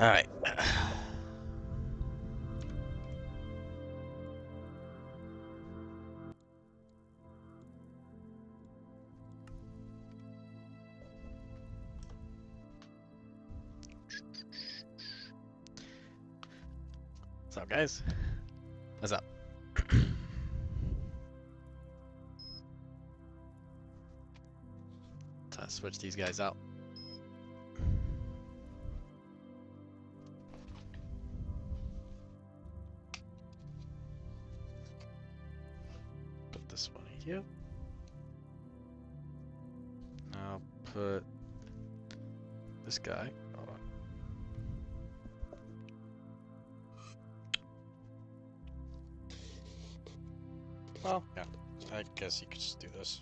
All right. What's up, guys? What's up? Let's switch these guys out. Put this one here. Now put this guy. Hold on. Well, yeah. I guess you could just do this.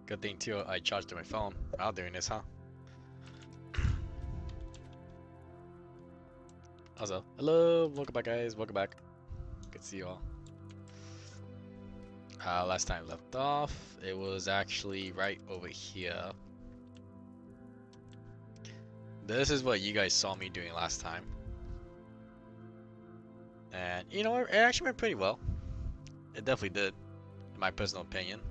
Good thing too, I charged my phone while doing this, huh? Also, hello, welcome back, guys. Welcome back. Good to see you all. Last time left off, it was actually right over here. This is what you guys saw me doing last time. And you know what? It actually went pretty well. It definitely did, in my personal opinion.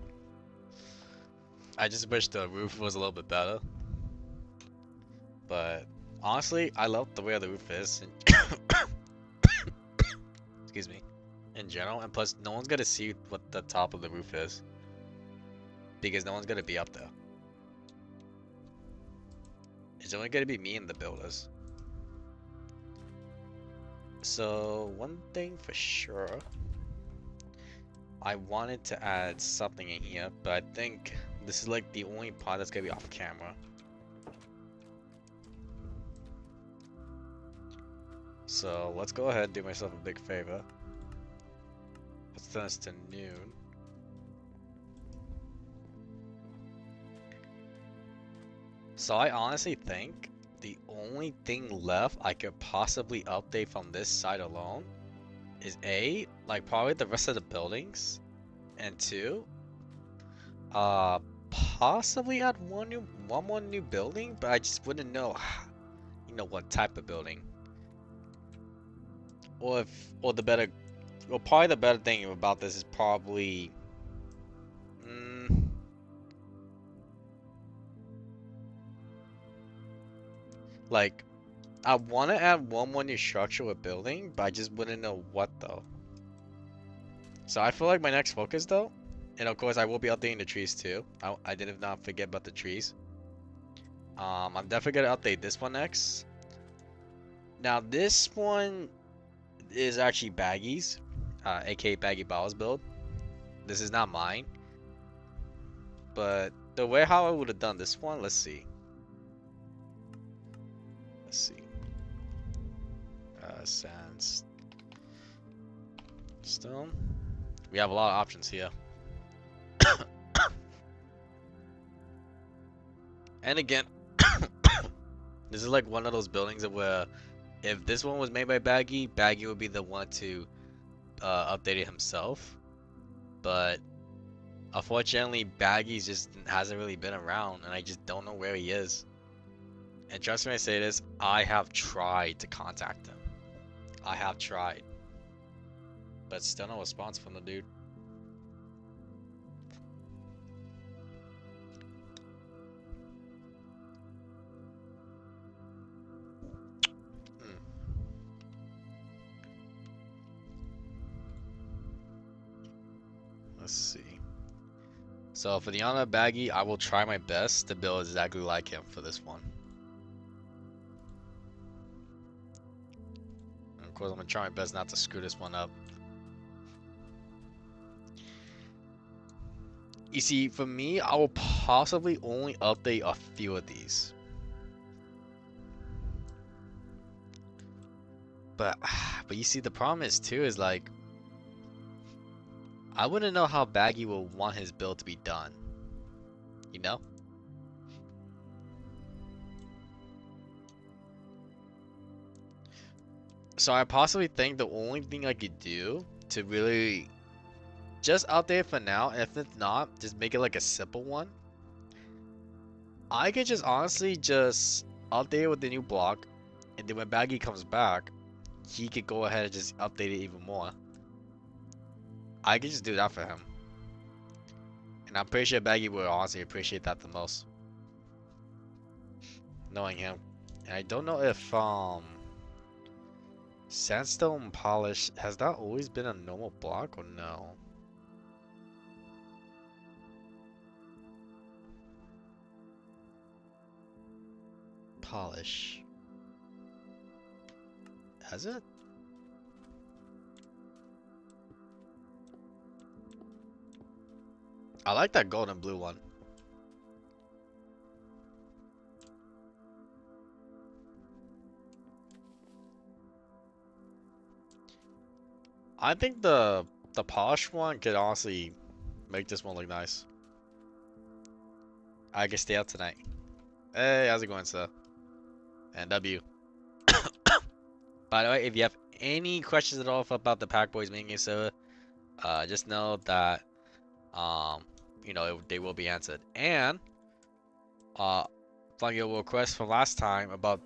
I just wish the roof was a little bit better. But honestly, I love the way the roof is. Excuse me. In general, and plus, no one's gonna see what the top of the roof is. Because no one's gonna be up there. It's only gonna be me and the builders. So, one thing for sure. I wanted to add something in here, but I think This is like the only part that's gonna be off camera. So let's go ahead and do myself a big favor. Let's turn this to noon. So I honestly think the only thing left I could possibly update from this side alone is A, like probably the rest of the buildings, and 2, possibly add one more new building, but I just wouldn't know, you know, what type of building. Or probably the better thing about this is probably, like, I want to add one more new structure with building, but I just wouldn't know what though. So I feel like my next focus though, and of course I will be updating the trees too. I did not forget about the trees. I'm definitely gonna update this one next. Now this one is actually Baggy's, aka Baggy Bowers build. This is not mine, but the way how I would have done this one, let's see. Sandstone. We have a lot of options here. And again, this is like one of those buildings where if this one was made by Baggy, Baggy would be the one to update it himself. But unfortunately, Baggy just hasn't really been around, and I just don't know where he is. And trust me when I say this, I have tried to contact him. I have tried. But still no response from the dude. Let's see. So for the honor of Baggy, I will try my best to build exactly like him for this one. And of course, I'm gonna try my best not to screw this one up. You see, for me, I will possibly only update a few of these. But you see, the problem is too, is like, I wouldn't know how Baggy will want his build to be done. You know? So I possibly think the only thing I could do to really just update it for now, and if it's not, just make it like a simple one. I could just honestly just update it with the new block, and then when Baggy comes back, he could go ahead and just update it even more. I could just do that for him. And I'm pretty sure Baggy would honestly appreciate that the most. Knowing him. And I don't know if sandstone polish, has that always been a normal block or no? Polish. Has it? I like that gold and blue one. I think the polish one could honestly make this one look nice. I can stay out tonight. Hey, how's it going, sir? And W. By the way, if you have any questions at all about the Pack Boys Minigames Server, just know that you know, they will be answered. And from your request from last time about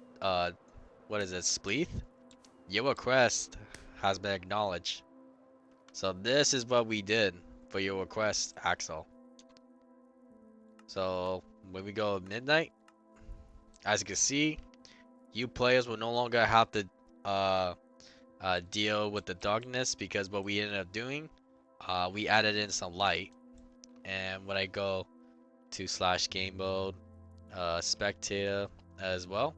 what is it, Spleeth? Your request has been acknowledged. So this is what we did for your request, Axel. So when we go midnight, as you can see, you players will no longer have to deal with the darkness, because what we ended up doing, we added in some light. And when I go to /game mode, spectator as well,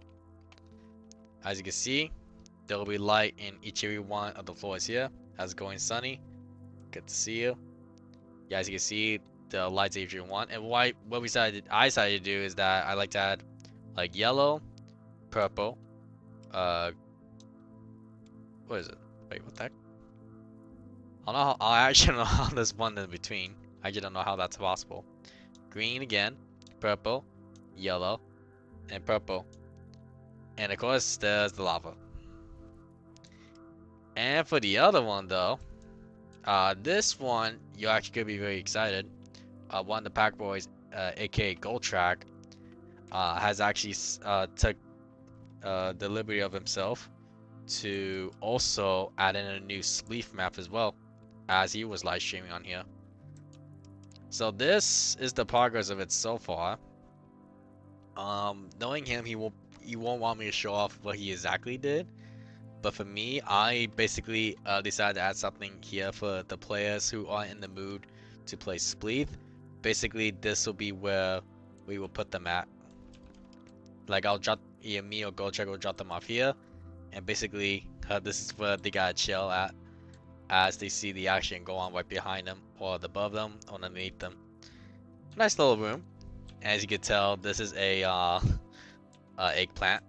as you can see, there will be light in each and every one of the floors here. How's it going, Sunny? Good to see you. Yeah, as you can see, the lights if you want. And what I decided to do is that I like to add like yellow, purple, what is it? Wait, what the heck? I actually don't know how there's one in between. I just don't know how that's possible. Green again, purple, yellow, and purple. And of course, there's the lava. And for the other one though, this one, you're actually gonna be very excited. One of the Pack Boys, aka Gold Track, has actually took the liberty of himself to also add in a new Spleef map as well, as he was live streaming on here. So this is the progress of it so far. Knowing him, he won't want me to show off what he exactly did. But for me, I basically decided to add something here for the players who are in the mood to play Spleef. Basically, this will be where we will put them at. Like I'll drop me or Goldcheck will drop them off here, and basically this is where they gotta chill at, as they see the action go on right behind them, or above them, or underneath them. Nice little room. As you can tell, this is a eggplant,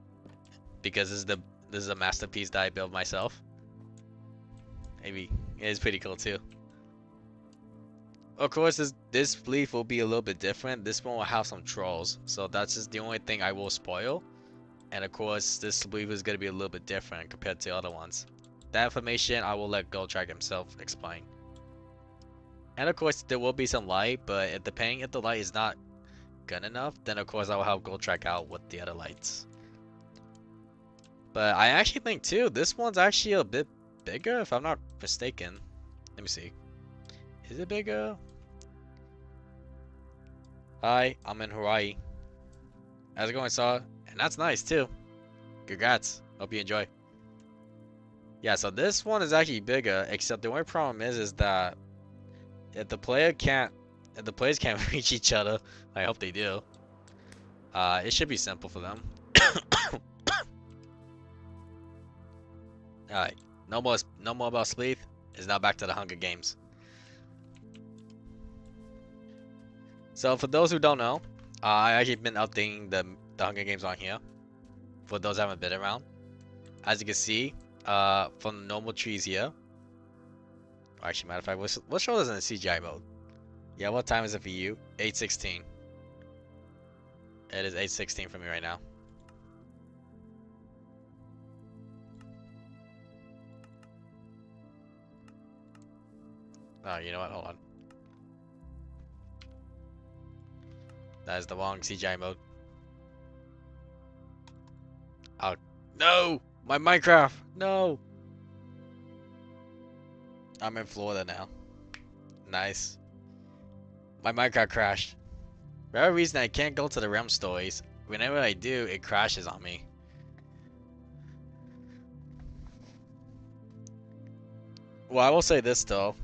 because this is a masterpiece that I built myself. Maybe it is pretty cool too. Of course, this Spleef will be a little bit different. This one will have some trolls, so that's just the only thing I will spoil. And of course, this Spleef is gonna be a little bit different compared to other ones. That information I will let Goldtrack himself explain. And of course, there will be some light, but if the light is not good enough, then of course I will help Goldtrack out with the other lights. But I actually think too, this one's actually a bit bigger, if I'm not mistaken. Let me see. Is it bigger? Hi, I'm in Hawaii. How's it going, Saw? And that's nice too. Congrats. Hope you enjoy. Yeah, so this one is actually bigger, except the only problem is that if the players can't reach each other, I hope they do. It should be simple for them. Alright, no more about Spleef. It's now back to the Hunger Games. So for those who don't know, I actually been updating the Hunger Games on here. For those who haven't been around, as you can see, from the normal trees here. Actually, matter of fact, let's show this in the CGI mode. Yeah, what time is it for you? 8:16. It is 8:16 for me right now. Oh, you know what? Hold on. That is the wrong CGI mode. Oh, no! My Minecraft! No! I'm in Florida now. Nice. My Minecraft crashed. For whatever reason, I can't go to the realm stories. Whenever I do, it crashes on me. Well, I will say this though.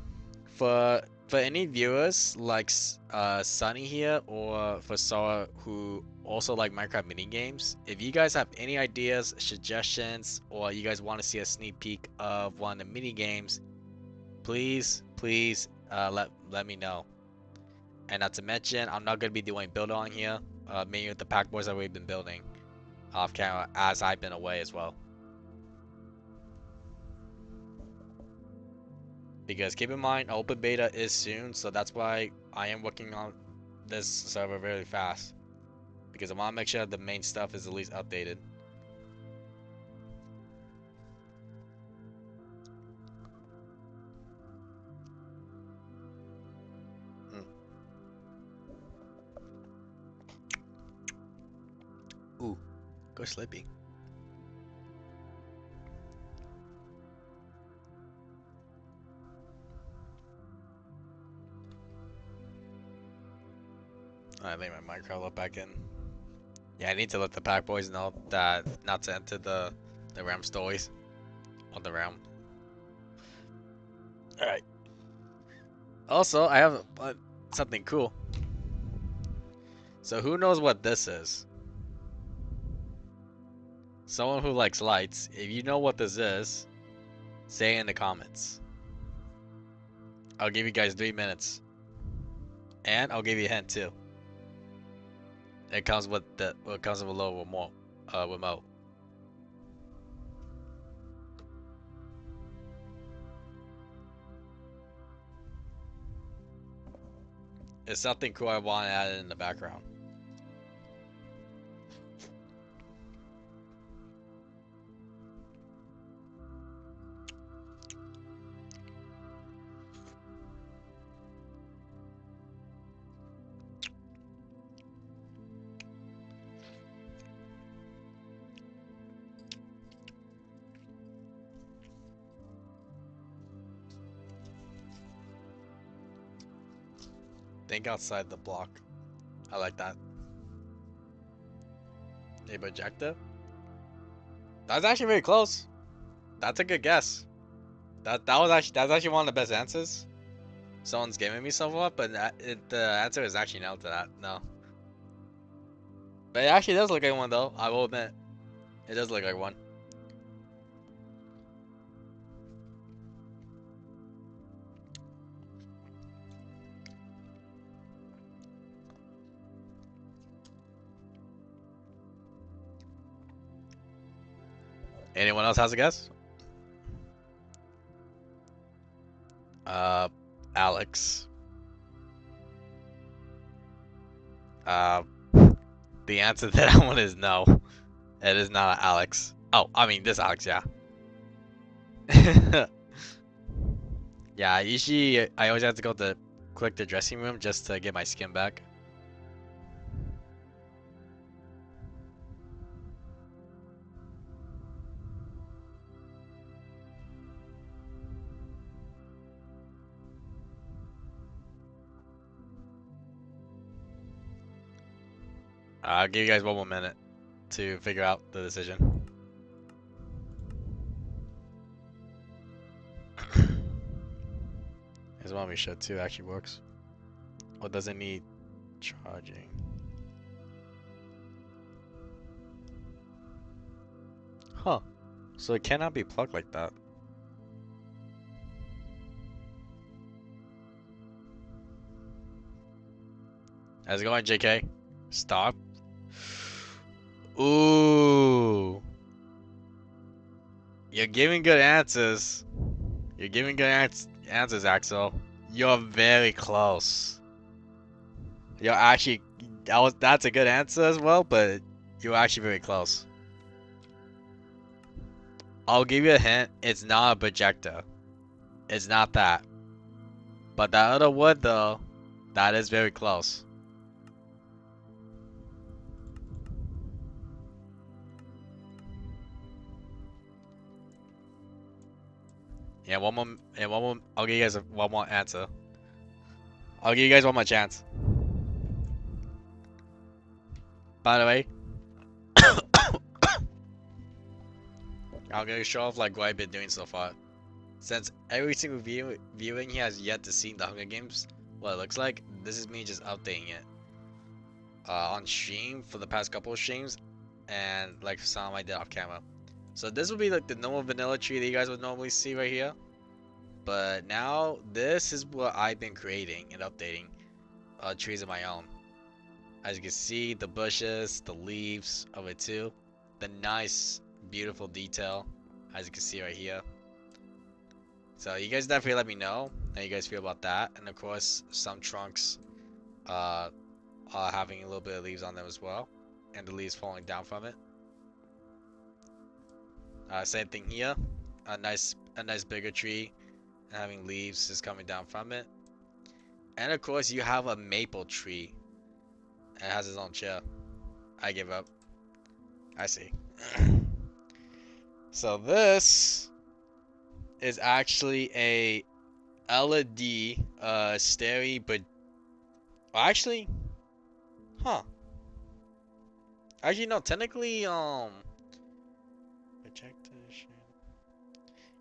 For any viewers like Sunny here, or for Sora who also like Minecraft minigames, if you guys have any ideas, suggestions, or you guys want to see a sneak peek of one of the minigames, please let me know. And not to mention, I'm not gonna be doing build on here, mainly with the Pack Boys that we've been building off camera as I've been away as well. Because keep in mind, open beta is soon, so that's why I am working on this server really fast. Because I want to make sure the main stuff is at least updated. Ooh, go sleepy. I think my Minecraft let back in. Yeah, I need to let the Pack Boys know that not to enter the realm stories on the realm. All right. Also, I have something cool. So who knows what this is? Someone who likes lights. If you know what this is, say in the comments. I'll give you guys 3 minutes. And I'll give you a hint too. It comes with it comes with a little remote. It's something cool I want added in the background. Think outside the block. I like that. A projector? That's actually very close. That's a good guess. That's actually one of the best answers someone's giving me so far, but the answer is actually no to that. No. But it actually does look like one though, I will admit. It does look like one. Anyone else has a guess? Alex. The answer to that one is no. It is not Alex. Oh, I mean this Alex, yeah. Yeah, usually I always have to go to click the dressing room just to get my skin back. I'll give you guys 1 more minute to figure out the decision. This one we should too actually works. Or does it need charging? Huh. So it cannot be plugged like that. How's it going, JK? Stop. Ooh. You're giving good answers. You're giving good answers, Axel. You're very close. You're actually that's a good answer as well, but you're actually very close. I'll give you a hint. It's not a projector. It's not that. But that other wood though, that is very close. Yeah, one more. I'll give you guys one more answer. I'll give you guys one more chance. By the way, I'm gonna show off like what I've been doing so far. Since every single viewing he has yet to see the Hunger Games, what it looks like, this is me just updating it. On stream for the past couple of streams, and like some I did off camera. So this will be like the normal vanilla tree that you guys would normally see right here. But now this is what I've been creating and updating trees of my own. As you can see, the bushes, the leaves of it too. The nice, beautiful detail, as you can see right here. So you guys definitely let me know how you guys feel about that. And of course, some trunks having a little bit of leaves on them as well. And the leaves falling down from it. Same thing here, a nice bigger tree and having leaves is coming down from it. And of course you have a maple tree. It has its own chair. I give up. I see. So this is actually a LED stereo, but actually, actually no, technically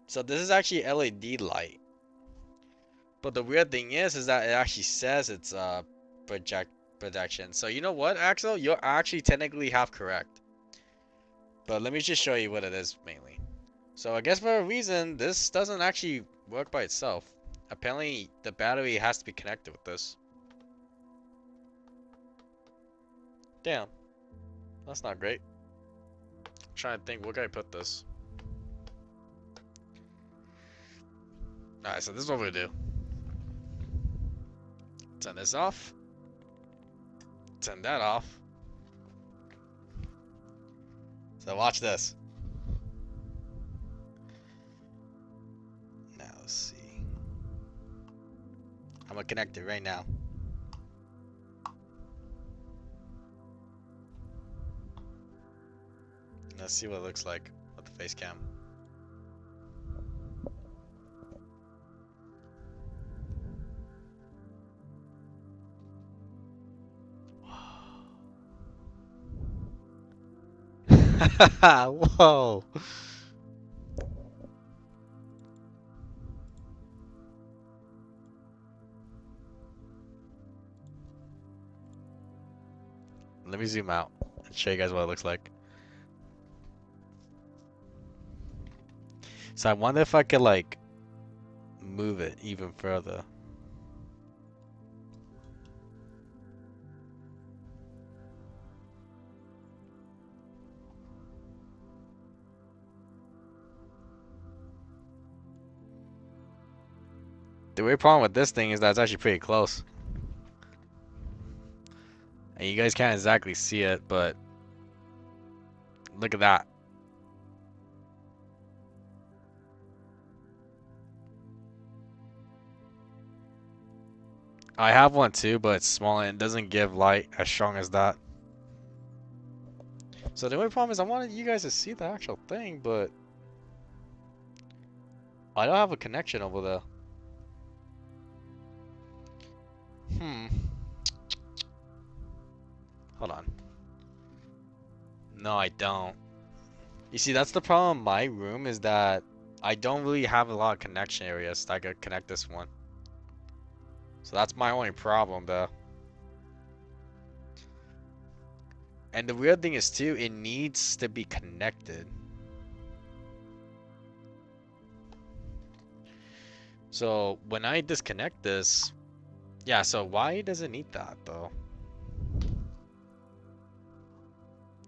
so this is actually LED light. But the weird thing is that it actually says it's projection. So you know what, Axel? You're actually technically half correct. But let me just show you what it is mainly. So I guess for a reason, this doesn't actually work by itself. Apparently the battery has to be connected with this. Damn. That's not great. I'm trying to think, where can I put this? Alright, so this is what we're gonna do. Turn this off. Turn that off. So watch this. Now let's see. I'm gonna connect it right now. Let's see what it looks like with the face cam. Whoa. Let me zoom out and show you guys what it looks like. So I wonder if I could like move it even further. The weird problem with this thing is that it's actually pretty close. And you guys can't exactly see it, but look at that. I have one too, but it's small and it doesn't give light as strong as that. So the only problem is I wanted you guys to see the actual thing, but I don't have a connection over there. Hold on. No, I don't. You see, that's the problem in my room is that I don't really have a lot of connection areas that I could connect this one. So that's my only problem though. And the weird thing is too, it needs to be connected. So when I disconnect this, yeah, so why does it need that though?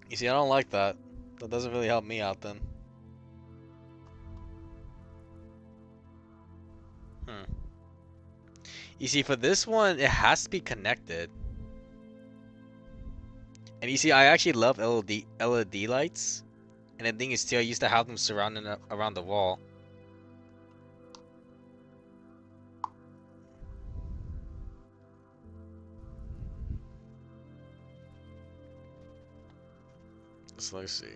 You see, I don't like that. That doesn't really help me out then. You see, for this one, it has to be connected. And you see, I actually love LED lights. And the thing is too, I used to have them surrounding around the wall. So let's see.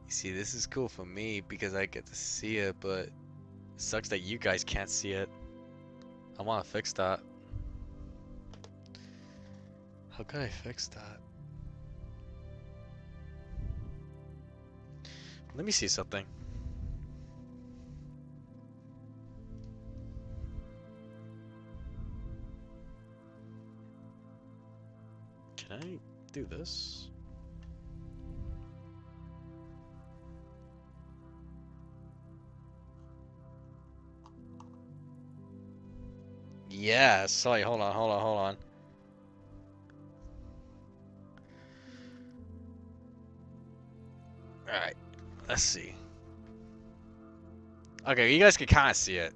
You see, this is cool for me because I get to see it, but it sucks that you guys can't see it. I want to fix that. How can I fix that? Let me see something. Can I do this? Yeah, sorry, hold on. Alright, let's see. Okay, you guys can kind of see it.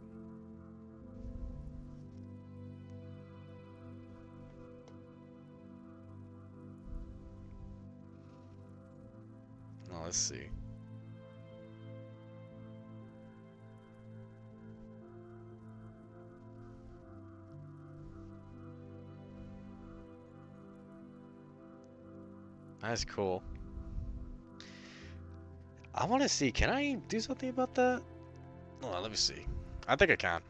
Oh, let's see. That's cool. I want to see, can I do something about that? Hold on, let me see. I think I can.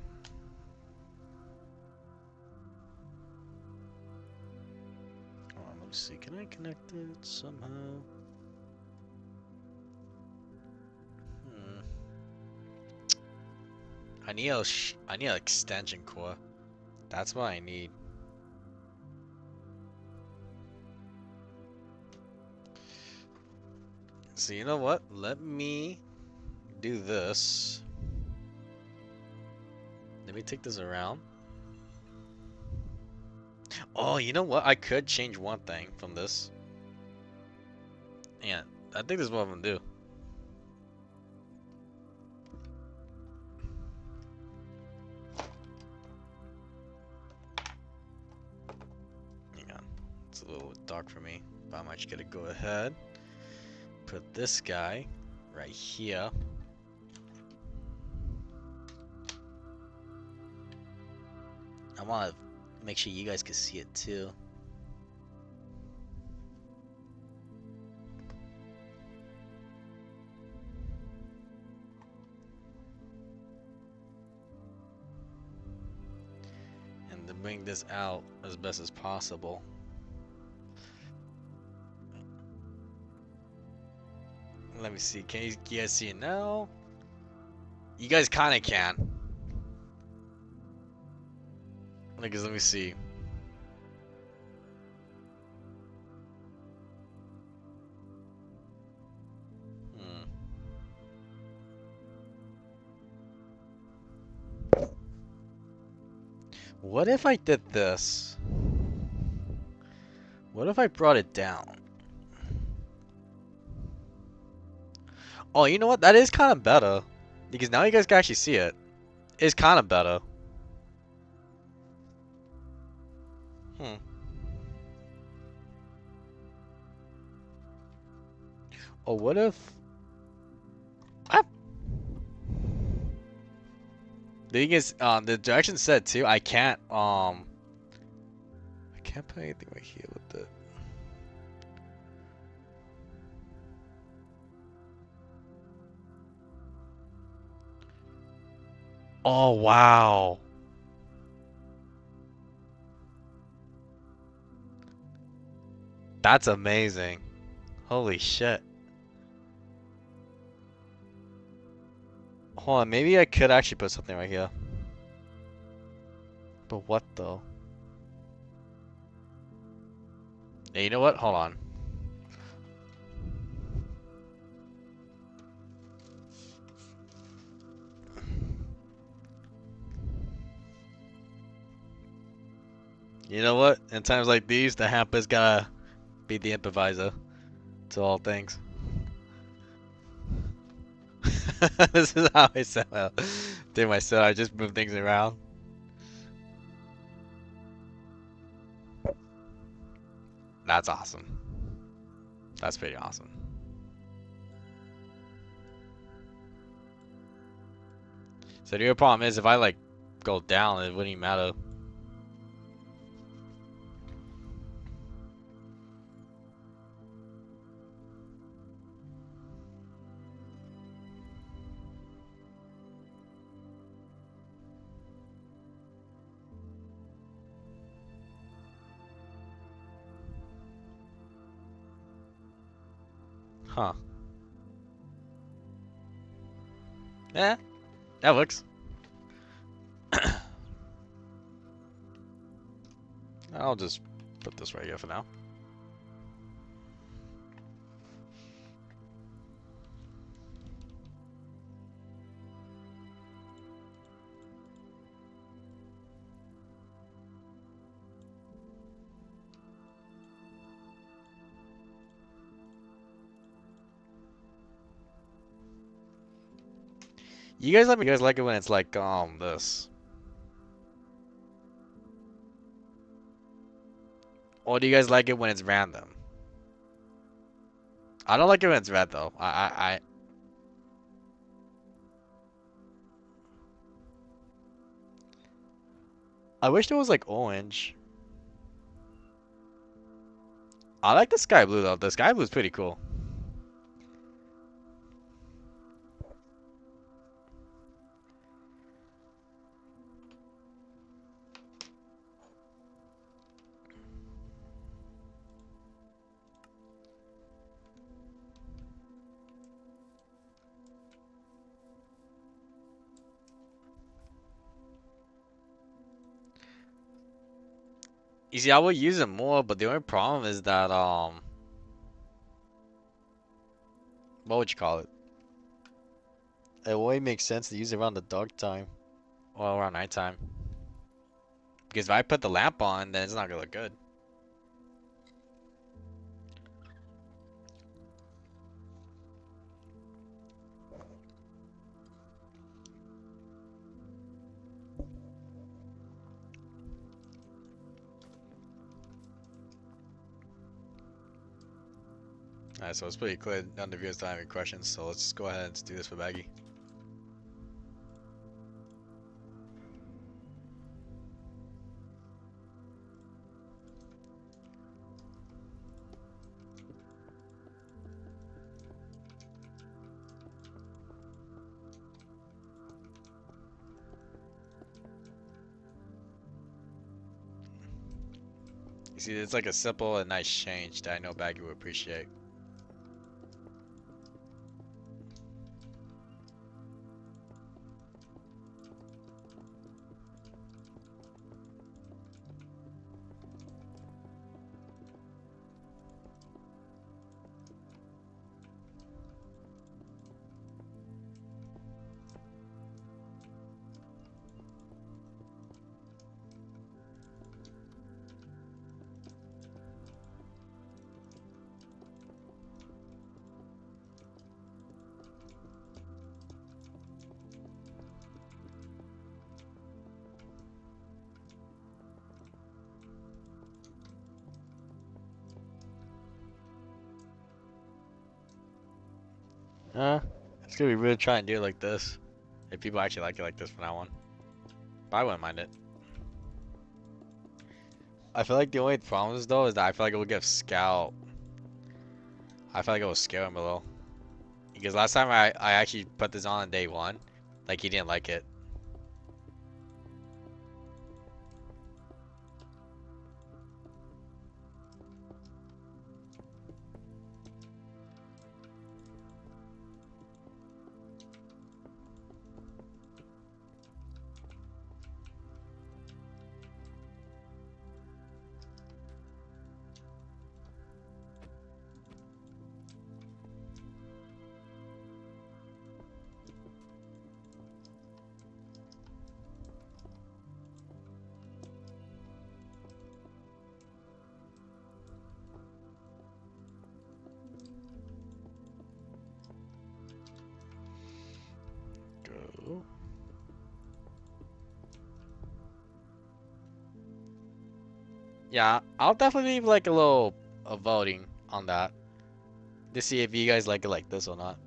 Hold on, let me see. Can I connect it somehow? I need an extension cord. That's what I need. So you know what? Let me do this. Let me take this around. Oh, you know what? I could change one thing from this. Yeah, I think this is what I'm gonna do. Hang on. It's a little dark for me, but I'm actually gonna go ahead. Put this guy right here. I want to make sure you guys can see it too. And to bring this out as best as possible. Let me see. Can you guys see it now? You guys kind of can. Let me see. What if I did this? What if I brought it down? Oh, you know what? That is kind of better. Because now you guys can actually see it. It's kind of better. Oh, what if... Ah! The thing is, the direction said too, I can't put anything right here with it. Oh, wow. That's amazing. Holy shit. Hold on, maybe I could actually put something right here. But what though? Yeah, you know what? Hold on. You know what? In times like these, the hamper's gotta be the improviser to all things. This is how I set out. Do myself. I just move things around. That's awesome. That's pretty awesome. So the other problem is if I like go down, it wouldn't even matter. Huh. Yeah, that works. I'll just put this right here for now. You guys let me. You guys like it when it's like this, or do you guys like it when it's random? I don't like it when it's red though. I wish there was like orange. I like the sky blue though. The sky blue is pretty cool. You see, I would use it more, but the only problem is that What would you call it? It only makes sense to use it around the dark time. Well, around nighttime. Because if I put the lamp on, then it's not gonna look good. Alright, so it's pretty clear none of the viewers don't have any questions, so let's just go ahead and do this for Baggy. You see, it's like a simple and nice change that I know Baggy will appreciate. It's gonna be really trying to do it like this. If people actually like it like this from now on. But I wouldn't mind it. I feel like the only problem is though is that I feel like it will give Scout. I feel like it will scare him a little. Because last time I actually put this on day one, like he didn't like it. Go. Yeah, I'll definitely leave like a little voting on that to see if you guys like it like this or not.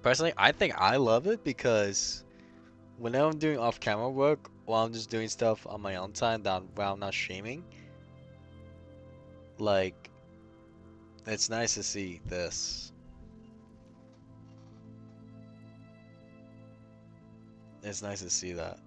Personally, I think I love it because whenever I'm doing off-camera work while I'm just doing stuff on my own time that while I'm not streaming, like it's nice to see this. It's nice to see that.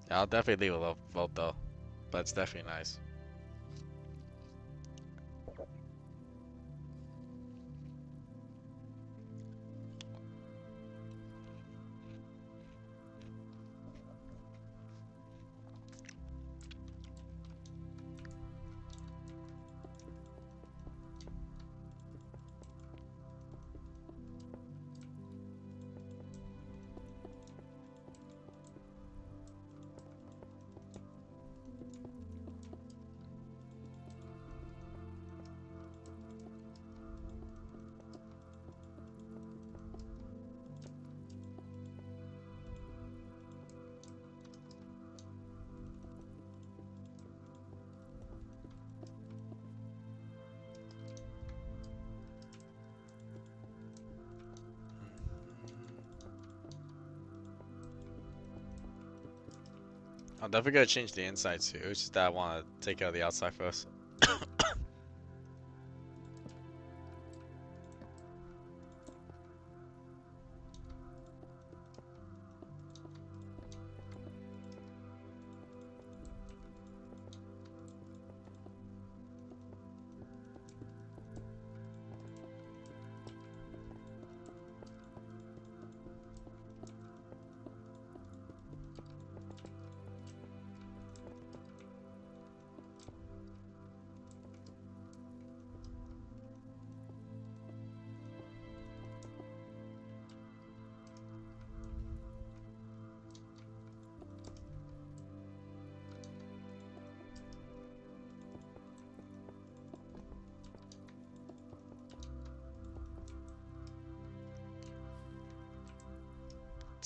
I'll definitely leave a vote though, but it's definitely nice. I'm definitely gonna change the inside too. It's just that I want to take out the outside first.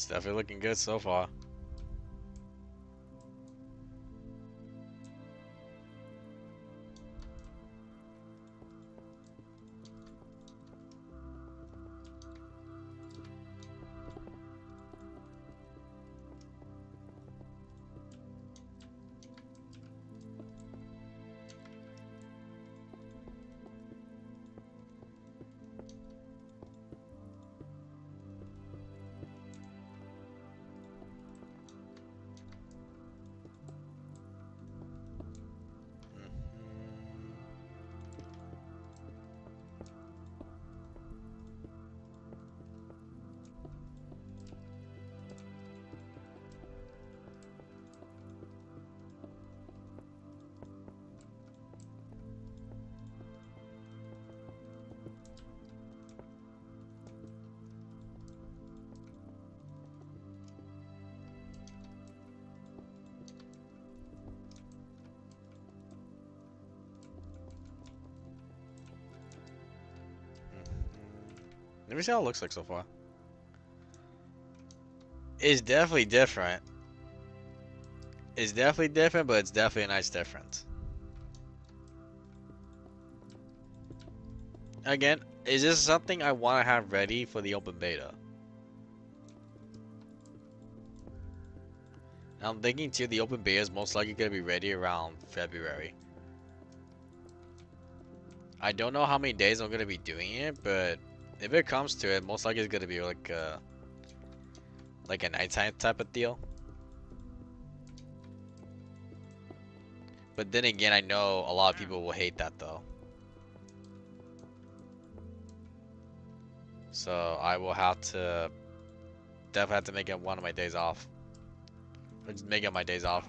It's definitely looking good so far. Let me see how it looks like so far. It's definitely different. It's definitely different, but it's definitely a nice difference. Again, is this something I want to have ready for the open beta? I'm thinking too, the open beta is most likely going to be ready around February. I don't know how many days I'm going to be doing it, but if it comes to it, most likely it's going to be like a nighttime type of deal. But then again, I know a lot of people will hate that though. So I will definitely have to make it one of my days off. Or just make it my days off.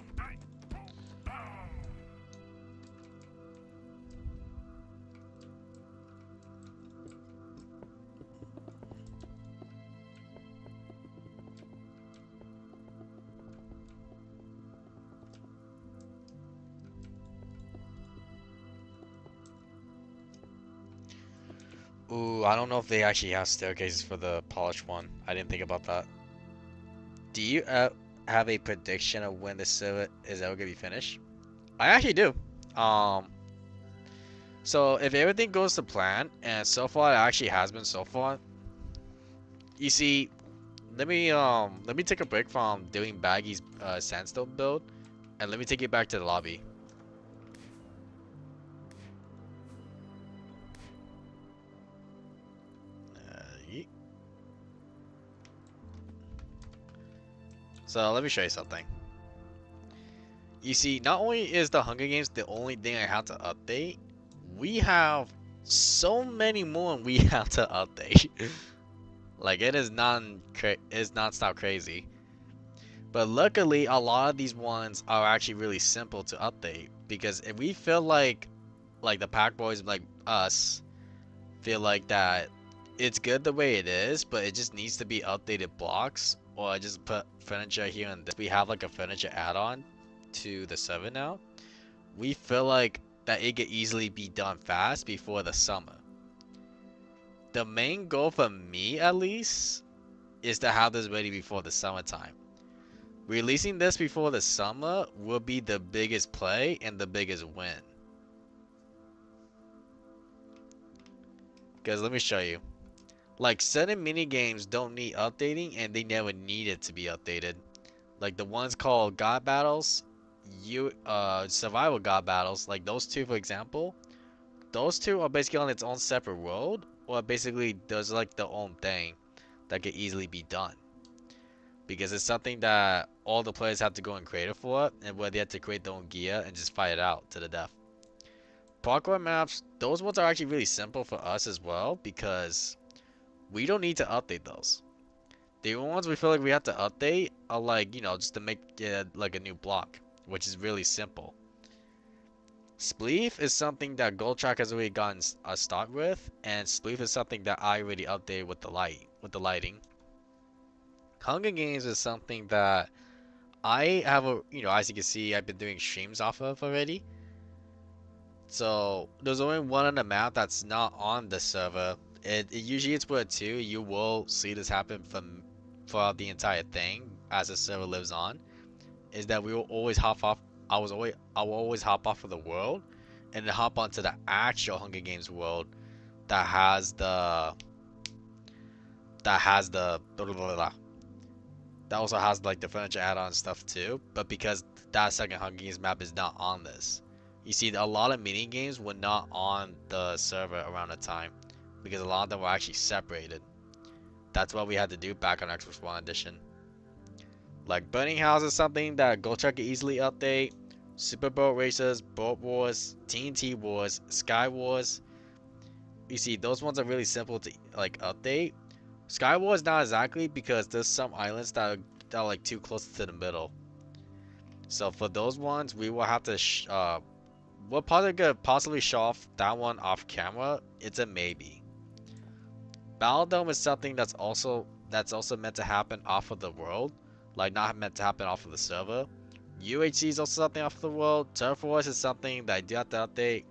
Ooh, I don't know if they actually have staircases for the polished one. I didn't think about that. Do you have a prediction of when the server is ever gonna be finished? I actually do. So if everything goes to plan, and so far it actually has been so far. You see, let me take a break from doing Baggy's sandstone build, and let me take you back to the lobby. Yeet. So let me show you something. You see, not only is the Hunger Games the only thing I have to update, we have so many more we have to update. Like it is non-stop crazy. But luckily, a lot of these ones are actually really simple to update, because if we feel like the Pack Boys, like us, feel like that it's good the way it is, but it just needs to be updated blocks, or just put furniture here and there. We have like a furniture add-on to the server now. We feel like that it could easily be done fast before the summer. The main goal for me, at least, is to have this ready before the summertime. Releasing this before the summer will be the biggest play and the biggest win. Because let me show you. Like, certain mini games don't need updating, and they never needed to be updated. Like the ones called God Battles, Survival God Battles, like those two for example. Those two are basically on its own separate world, or basically does like their own thing that could easily be done. Because it's something that all the players have to go in creative for, and where they have to create their own gear and just fight it out to the death. Parkour maps, those ones are actually really simple for us as well, because we don't need to update those. The ones we feel like we have to update are like, just to make it like a new block, which is really simple. Spleef is something that Goldtrack has already gotten a start with, and Spleef is something that I already updated with the lighting. Hunger Games is something that I have as you can see, I've been doing streams off of already. So there's only one on the map that's not on the server. It usually it's with 2. You will see this happen from throughout the entire thing as the server lives on is that we will always hop off. I will always hop off of the world and then hop onto the actual Hunger Games world that has the blah, blah, blah, blah. That also has like the furniture add-on stuff too. But because that second Hunger Games map is not on this, you see a lot of mini games were not on the server around the time because a lot of them were actually separated. That's what we had to do back on Xbox One Edition. Like Burning House is something that GoTruck can easily update. Super Boat Racers, Boat Wars, TNT Wars, Sky Wars. You see, those ones are really simple to like update. Sky Wars not exactly because there's some islands that are like too close to the middle. So for those ones, we will have to we'll probably could possibly show off that one off camera. It's a maybe. Battle Dome is something that's also meant to happen off of the world, like not meant to happen off of the server. UHC is also something off of the world. Turf Wars is something that I do have to update.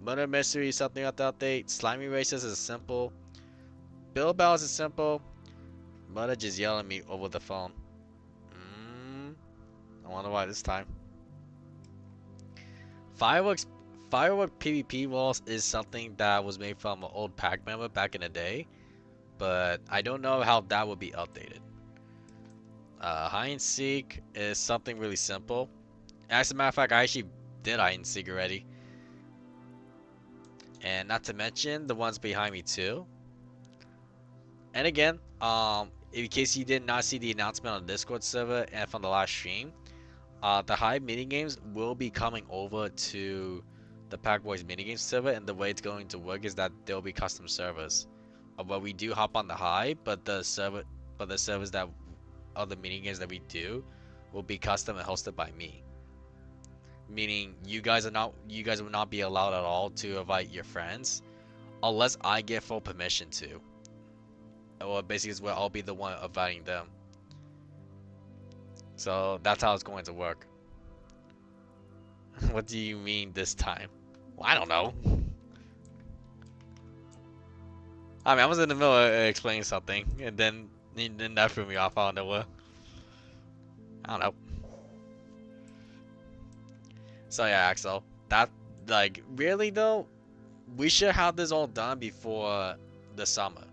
Murder Mystery is something I have to update. Slimy Races is simple. Bill Bells is simple. Murder just yelling at me over the phone. I wonder why this time. Firework PvP walls is something that was made from an old pack member back in the day, but I don't know how that would be updated. Hide and seek is something really simple. As a matter of fact, I actually did hide and seek already. And not to mention the ones behind me too. And again, in case you did not see the announcement on the Discord server and from the last stream, the Hive minigames will be coming over to the Pack Boys Minigames server, and the way it's going to work is that there will be custom servers. Where we do hop on the Hive, but the servers that other minigames that we do will be custom and hosted by me. Meaning you guys will not be allowed at all to invite your friends unless I get full permission to. Or basically is where I'll be the one inviting them. So that's how it's going to work. What do you mean this time? Well, I don't know. I mean, I was in the middle of explaining something, and then that threw me off. I don't know what. I don't know. So yeah, Axel. That, like, really though, we should have this all done before the summer.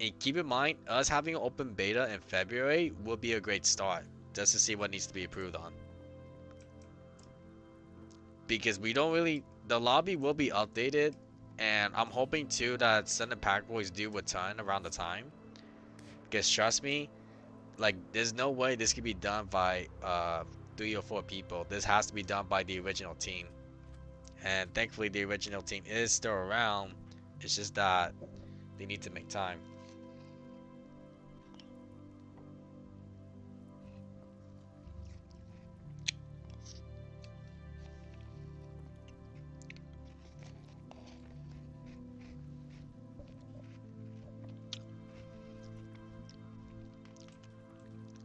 And keep in mind, us having an open beta in February will be a great start, just to see what needs to be improved on. Because we don't really, the lobby will be updated, and I'm hoping too that Sun and Pack Boys do return around the time. Because trust me, like, there's no way this could be done by 3 or 4 people. This has to be done by the original team. And thankfully the original team is still around. It's just that they need to make time.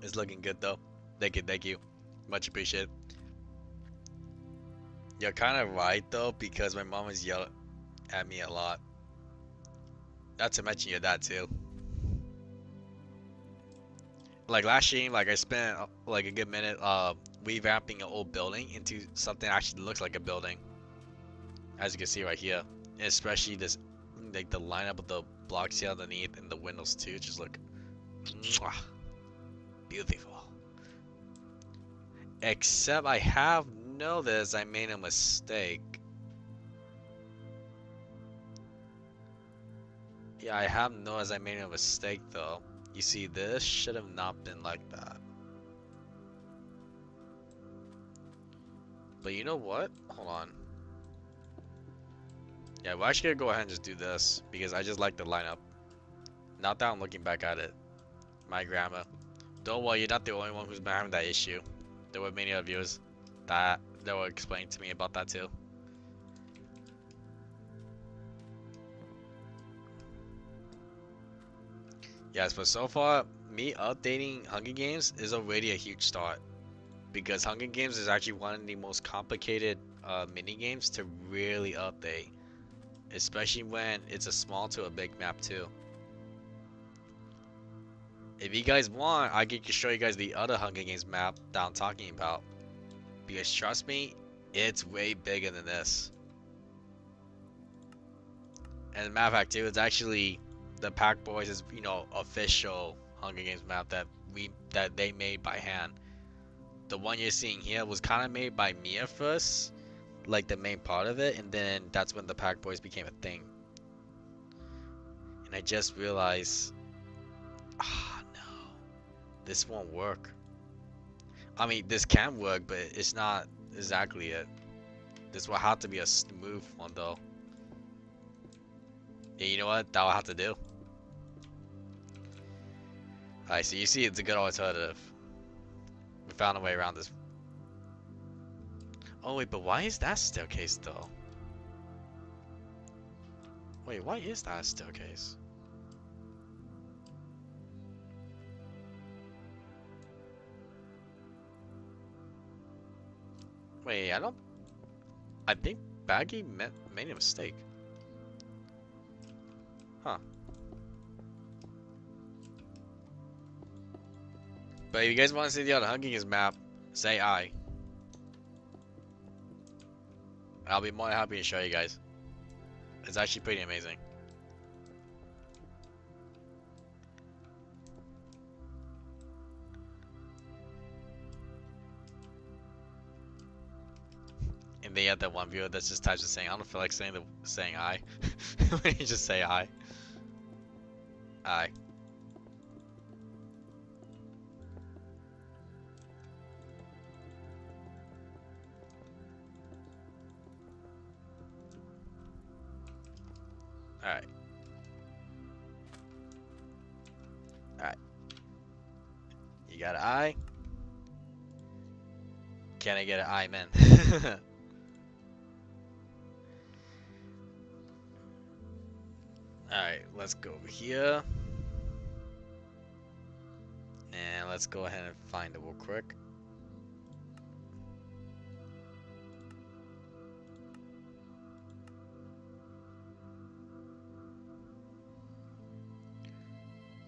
It's looking good though. Thank you. Much appreciated. You're kind of right though, because my mom is yelling at me a lot. Not to mention your dad too. Like last stream, like I spent like a good minute revamping an old building into something that actually looks like a building. As you can see right here. And especially this, like the lineup of the blocks here underneath and the windows too, just look mwah, beautiful. Except I have noticed I made a mistake. Yeah, I have noticed I made a mistake though. You see, this should have not been like that. But you know what? Hold on. Yeah, we're actually gonna go ahead and just do this because I just like the lineup. Not that I'm looking back at it. My grandma. Don't worry, you're not the only one who's been having that issue. There were many of viewers that were explaining to me about that too. Yes, but so far, me updating Hunger Games is already a huge start. Because Hunger Games is actually one of the most complicated mini games to really update. Especially when it's a small to a big map too. If you guys want, I can show you guys the other Hunger Games map that I'm talking about. Because trust me, it's way bigger than this. And matter of fact, too, it's actually the Pack Boys' official Hunger Games map that they made by hand. The one you're seeing here was kind of made by me at first, like the main part of it, and then that's when the Pack Boys became a thing. And I just realized, no, this won't work. I mean, this can work, but it's not exactly it. This will have to be a smooth one, though. Yeah, you know what? That will have to do. Alright, so you see it's a good alternative. We found a way around this. Oh, wait, but why is that staircase, though? Wait, why is that a staircase? Wait, I think Baggy made a mistake. Huh. But if you guys want to see the other Hunger Games map, say I. I'll be more than happy to show you guys. It's actually pretty amazing. And they had that one viewer that's just types of saying, I don't feel like saying I. When you just say I. I. Alright. Alright. You got an I. Can I get an I, man? Alright, let's go over here. And let's go ahead and find it real quick.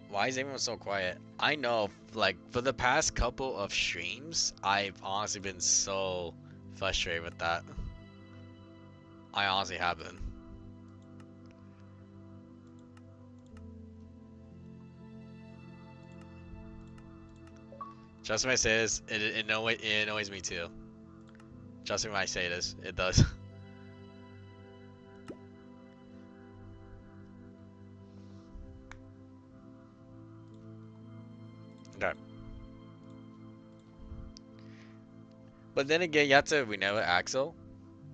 Why is everyone so quiet? I know, like, for the past couple of streams, I've honestly been so frustrated with that. I honestly have been. Trust me when I say this, it annoys me too. Trust me when I say this, it does. Okay. But then again, you have to remember, Axel,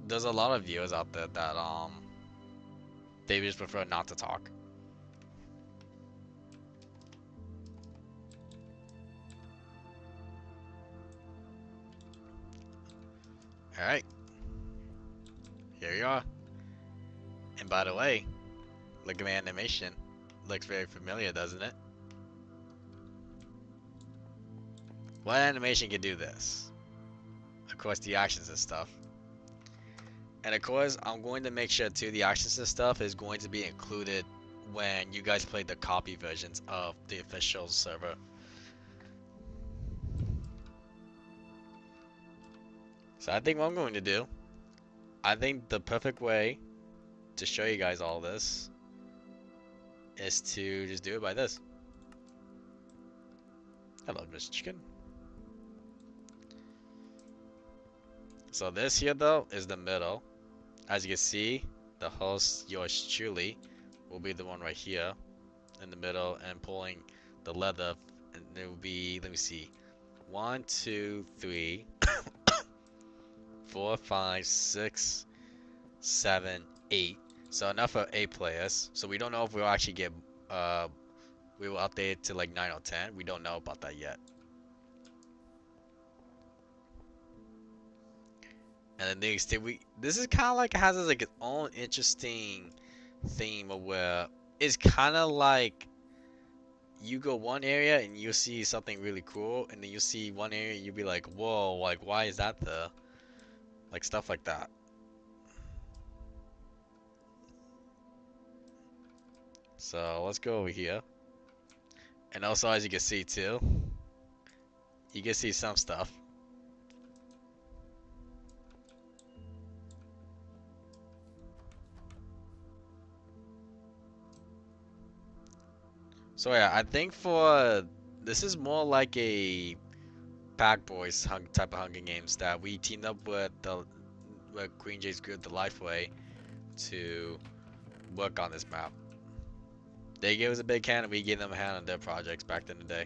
there's a lot of viewers out there that they just prefer not to talk. Alright. Here you are. And by the way, look at my animation. Looks very familiar, doesn't it? What animation can do this? Of course, the actions and stuff. And of course, I'm going to make sure too the actions and stuff is going to be included when you guys play the copy versions of the official server. So I think what I'm going to do, I think the perfect way to show you guys all this is to just do it by this. Hello, Mr. Chicken. So this here though is the middle. As you can see, the host, yours truly, will be the one right here in the middle and pulling the leather, and it will be, let me see, 1, 2, 3, 4, 5, 6, 7, 8. So enough for 8 players. So we don't know if we'll actually get, we will update it to like 9 or 10. We don't know about that yet. And then next thing this is kind of like, has like its own interesting theme of where it's kind of like you go one area and you see something really cool, and then you see one area and you'll be like, whoa, like why is that there? Like stuff like that. So let's go over here. And also, as you can see too, you can see some stuff. So yeah, I think for this is more like a Pack Boys type of Hunger Games that we teamed up with Queen J's Good the Lifeway to work on this map. They gave us a big hand and we gave them a hand on their projects back in the day.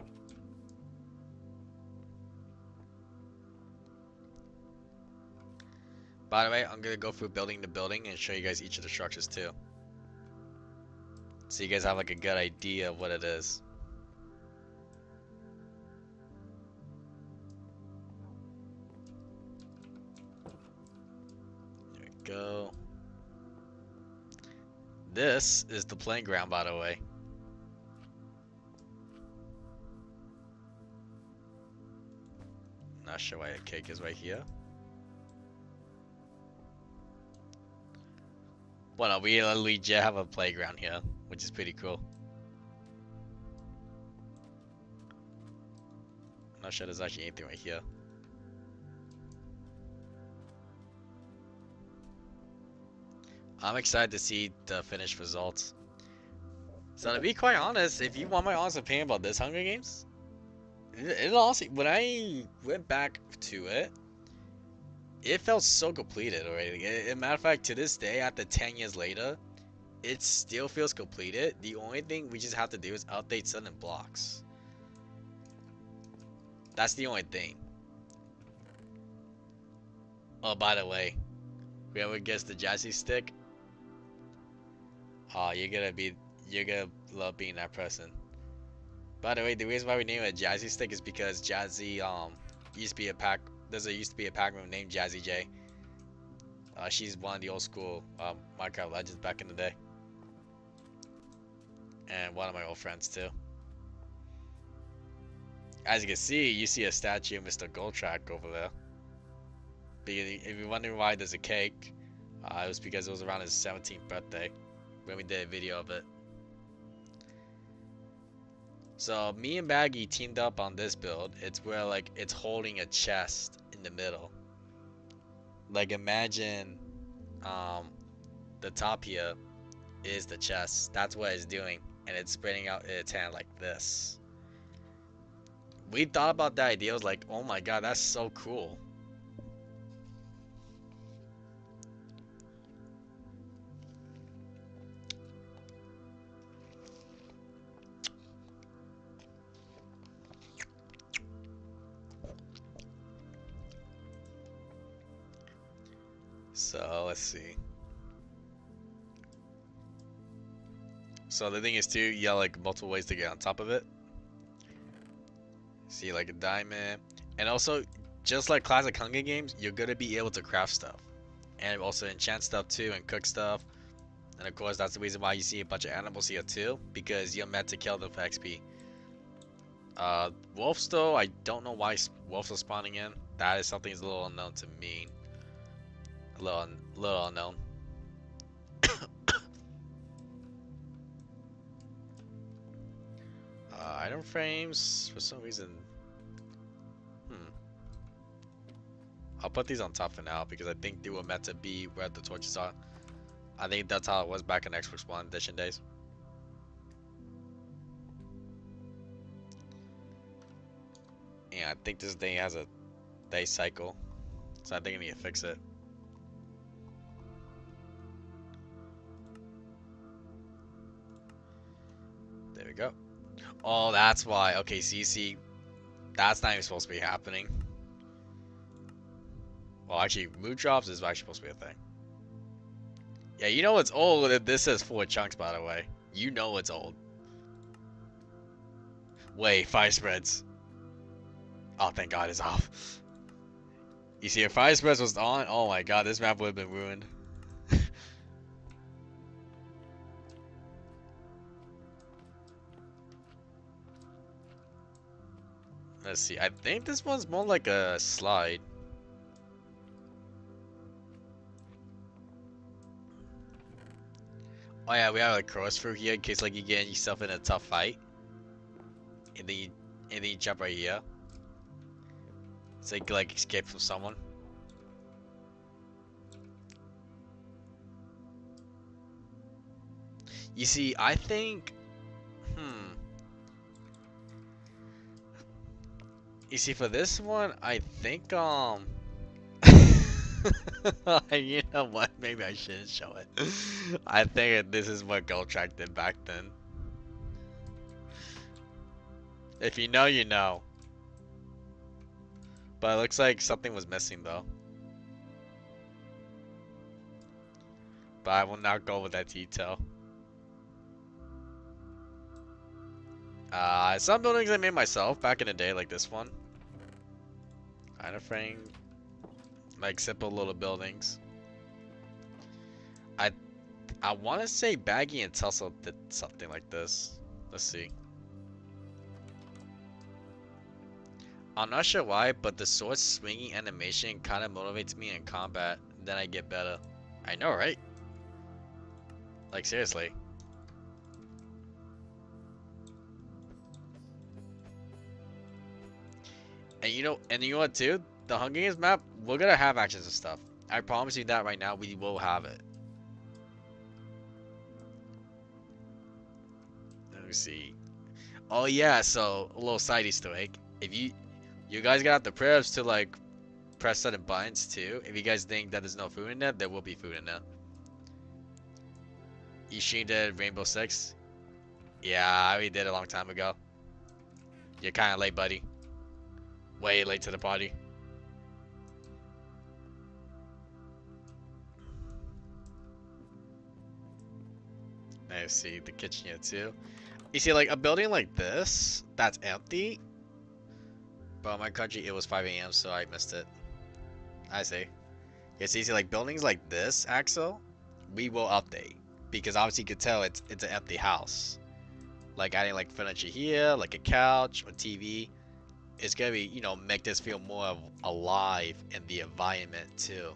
By the way, I'm gonna go through building to building and show you guys each of the structures too. So you guys have like a good idea of what it is. There we go. This is the playing ground, by the way. Not sure why a cake is right here. Well, no, we legit have a playground here, which is pretty cool. I'm not sure there's actually anything right here. I'm excited to see the finished results. So to be quite honest, if you want my honest opinion about this Hunger Games, it honestly, when I went back to it, it felt so completed already. As a matter of fact, to this day, after 10 years later, it still feels completed. The only thing we just have to do is update certain blocks. That's the only thing. Oh, by the way, whoever gets the Jazzy stick, oh, you're gonna love being that person. By the way, the reason why we name it a Jazzy stick is because Jazzy used to be a pack. Used to be a pack member named Jazzy J. She's one of the old school Minecraft legends back in the day, and one of my old friends too. As you can see, you see a statue of Mr. Goldtrack over there. If you're wondering why there's a cake, it was because it was around his 17th birthday when we did a video of it. So me and Baggy teamed up on this build. It's where like it's holding a chest in the middle. Like imagine the top here is the chest. That's what it's doing, and it's spreading out its hand like this. We thought about that idea. I was like, oh my god, that's so cool. So let's see. So the thing is too, you have like multiple ways to get on top of it. See, like a diamond, and also just like classic Hunger Games, you're gonna be able to craft stuff, and also enchant stuff too, and cook stuff. And of course, that's the reason why you see a bunch of animals here too, because you're meant to kill them for XP. Wolves though, I don't know why wolves are spawning in. That is something that's a little unknown to me. A little unknown. Item frames, for some reason. I'll put these on top for now because I think they were meant to be where the torches are. I think that's how it was back in Xbox One Edition days. Yeah, I think this thing has a day cycle, so I think I need to fix it. There we go. Oh, that's why. Okay, so you see, that's not even supposed to be happening. Well, actually, mood drops is actually supposed to be a thing. Yeah, you know it's old if this says 4 chunks, by the way. You know it's old. Wait, fire spreads. Oh, thank God it's off. You see, if fire spreads was on, oh my God, this map would have been ruined. Let's see, I think this one's more like a slide. Oh yeah, we have a cross through here in case like you get yourself in a tough fight. and then you jump right here. So you can like escape from someone. You see, I think, you see, for this one, I think, you know what? Maybe I shouldn't show it. I think this is what Gold Track did back then. If you know, you know. But it looks like something was missing though. But I will not go with that detail. Some buildings I made myself back in the day, like this one. Kind of frame. Like simple little buildings. I want to say Baggy and Tussle did something like this. Let's see. I'm not sure why, but the sword swinging animation kind of motivates me in combat. Then I get better. I know, right? Like, seriously. And you know what too? The Hunger Games map, we're gonna have actions and stuff. I promise you that right now, we will have it. Let me see. Oh yeah, so a little side Easter egg. If you guys got the prayers to like press certain buttons too. If you guys think that there's no food in there will be food in there. You streamed it Rainbow Six? Yeah, I already did it a long time ago. You're kind of late, buddy. Way late to the party. I see the kitchen here too. You see, like a building like this that's empty. But in my country, it was 5 a.m., so I missed it. I see. Yeah, see, like buildings like this, Axel, we will update because obviously you could tell it's an empty house. Like adding like furniture here, like a couch or TV, it's gonna be, you know, make this feel more alive in the environment too.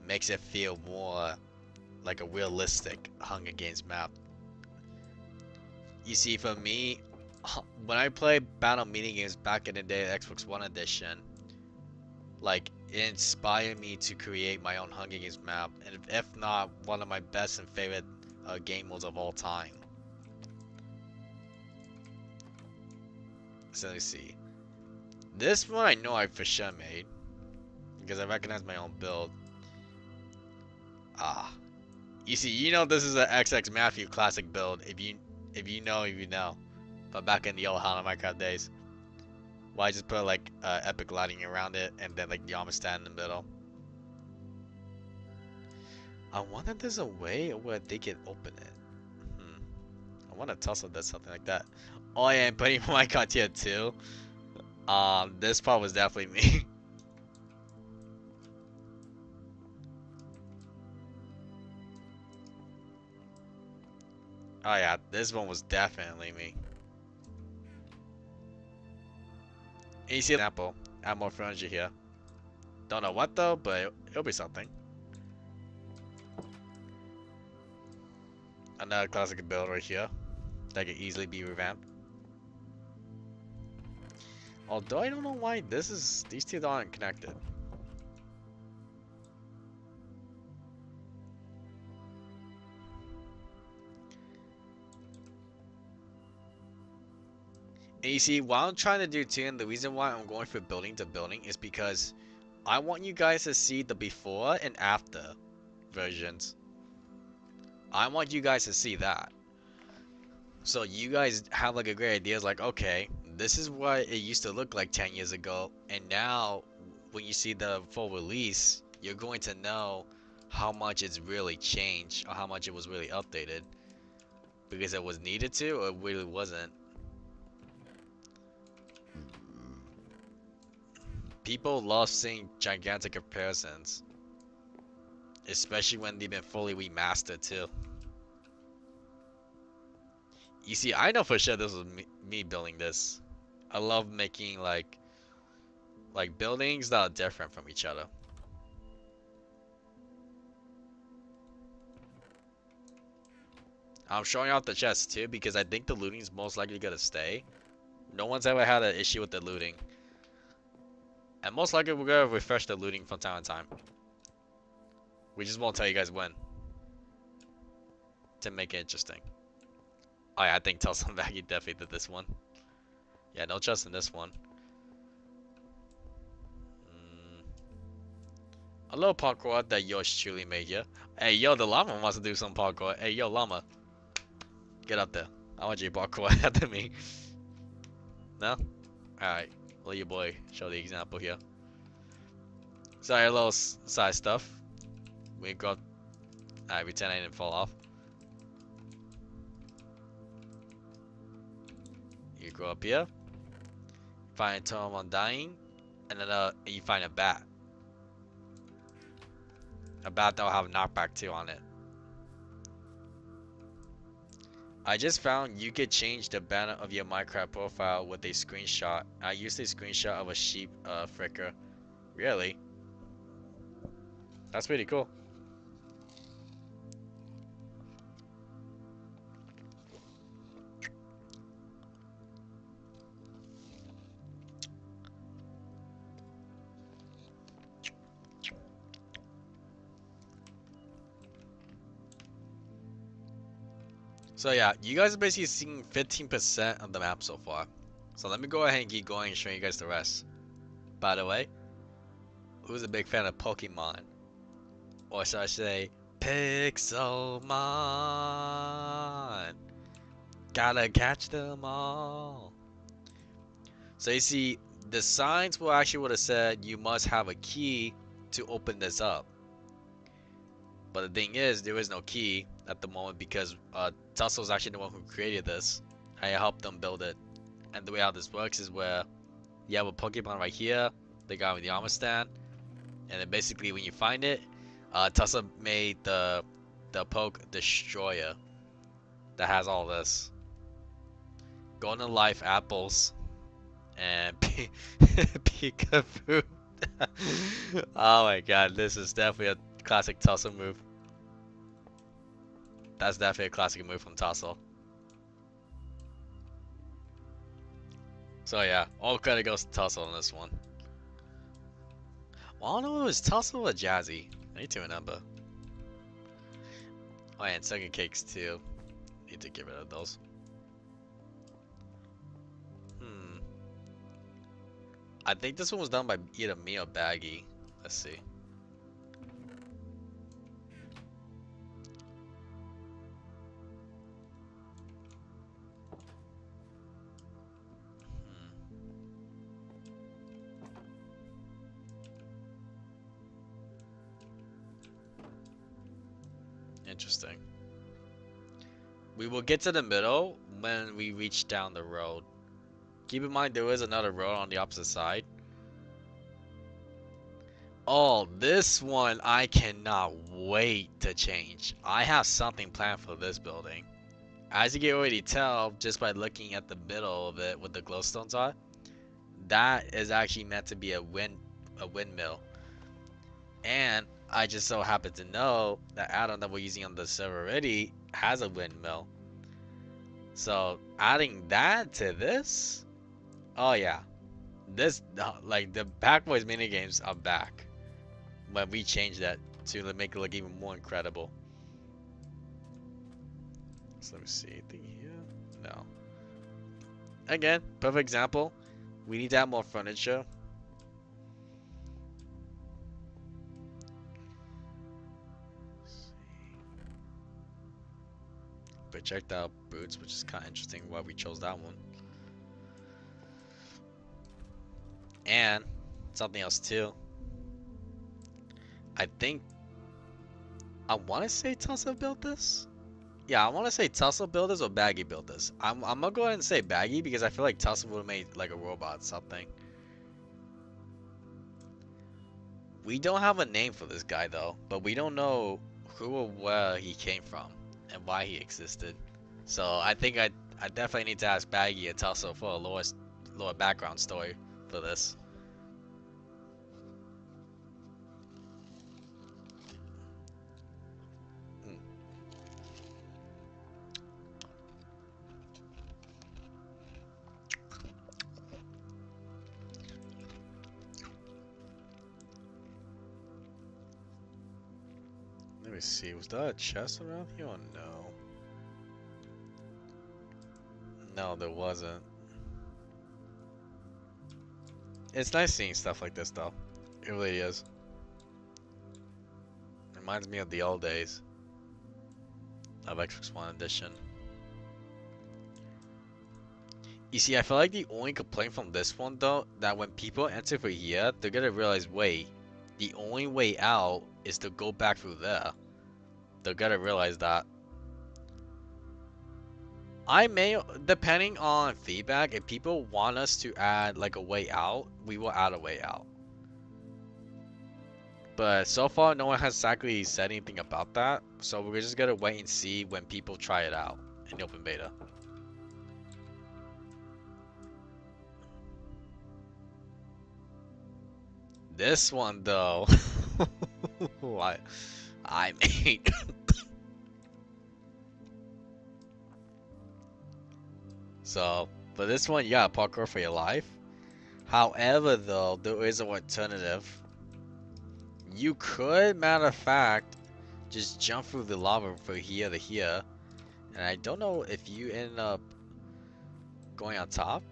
Makes it feel more like a realistic Hunger Games map. You see, for me, when I played Battle Minigames back in the day, Xbox One edition, like it inspired me to create my own Hunger Games map, and if not, one of my best and favorite game modes of all time. So let's see. This one I know I for sure made because I recognize my own build. You see, you know this is an XX Matthew classic build. If you know, you know. But back in the old Hollow Minecraft days, why just put like epic lighting around it and then like the Yama stand in the middle. I wonder if there's a way where they can open it. I wonder if Tussle does something like that. Oh yeah, and putting Minecraft here too. This part was definitely me. Oh yeah, this one was definitely me. And you see an example. Add more furniture here. Don't know what though, but it'll be something. Another classic build right here that can easily be revamped. Although I don't know why these two aren't connected. And you see, what I'm trying to do too, and the reason why I'm going from building to building is because I want you guys to see the before and after versions. I want you guys to see that. So you guys have like a great idea. It's like, okay, this is what it used to look like 10 years ago. And now when you see the full release, you're going to know how much it's really changed or how much it was really updated. Because it was needed to or it really wasn't. People love seeing gigantic comparisons. Especially when they've been fully remastered too. You see, I know for sure this was me building this. I love making like buildings that are different from each other. I'm showing off the chest too because I think the looting is most likely gonna stay. No one's ever had an issue with the looting. And most likely we're gonna refresh the looting from time to time. We just won't tell you guys when. To make it interesting. Oh yeah, I think Tulsa and Baggy definitely did this one. Yeah, no chest in this one. A little parkour that yours truly made ya. Hey yo, the llama wants to do some parkour. Hey yo, llama. Get up there. I want you to parkour after me. No? Alright. Let your boy show the example here. Sorry, a little side stuff. We got... Alright, pretend I didn't fall off. You go up here. Find a tome on dying. And then you find a bat. A bat that will have knockback too on it. I just found you could change the banner of your Minecraft profile with a screenshot. I used a screenshot of a sheep flicker. Really? That's pretty cool. So yeah, you guys are basically seeing 15% of the map so far. So let me go ahead and keep going and show you guys the rest. By the way, who's a big fan of Pokemon? Or should I say, Pixelmon? Gotta catch them all. So you see, the signs will actually would have said you must have a key to open this up. But the thing is, there is no key at the moment because Tussel's actually the one who created this. I helped them build it. And the way how this works is where you have a Pokemon right here, the guy with the armor stand, and then basically when you find it, Tussle made the Poke Destroyer that has all this. Golden Life apples and Peekaboo. Oh my god, this is definitely a classic Tussle move. That's definitely a classic move from Tussle. So yeah, all credit goes to Tussle on this one. Well, I don't know if it was Tussle or Jazzy. I need to remember. Oh yeah, and second cakes too. Need to get rid of those. I think this one was done by either me or Baggy. Let's see. Interesting. We will get to the middle when we reach down the road. Keep in mind there is another road on the opposite side. Oh, this one I cannot wait to change. I have something planned for this building. As you can already tell just by looking at the middle of it, what the glowstones are, that is actually meant to be a windmill. And I just so happen to know that add-on that we're using on the server already has a windmill. So adding that to this, oh yeah, this like the Pack Boys minigames are back when we change that to make it look even more incredible. So let me see anything here. No. Again, perfect example. We need to add more furniture. But checked out boots, which is kind of interesting why we chose that one. And something else too. I think I want to say Tussle built this. Yeah, I want to say Tussle built this or Baggy built this. I'm gonna go ahead and say Baggy because I feel like Tussle would have made like a robot something. We don't have a name for this guy though, but we don't know who or where he came from and why he existed. So I think I definitely need to ask Baggy and Tussle for a lower background story for this. Let me see. Was that a chest around here or no? No, there wasn't. It's nice seeing stuff like this, though. It really is. Reminds me of the old days of Xbox One Edition. You see, I feel like the only complaint from this one, though, that when people enter for here, they're gonna realize, wait, the only way out is to go back through there. They're gonna realize that. I may, depending on feedback, if people want us to add like a way out, we will add a way out. But so far, no one has exactly said anything about that, so we're just gonna wait and see when people try it out in open beta. This one though, I made. So, for this one, you gotta parkour for your life. However, though, there is an alternative. You could, matter of fact, just jump through the lava from here to here. And I don't know if you end up going on top.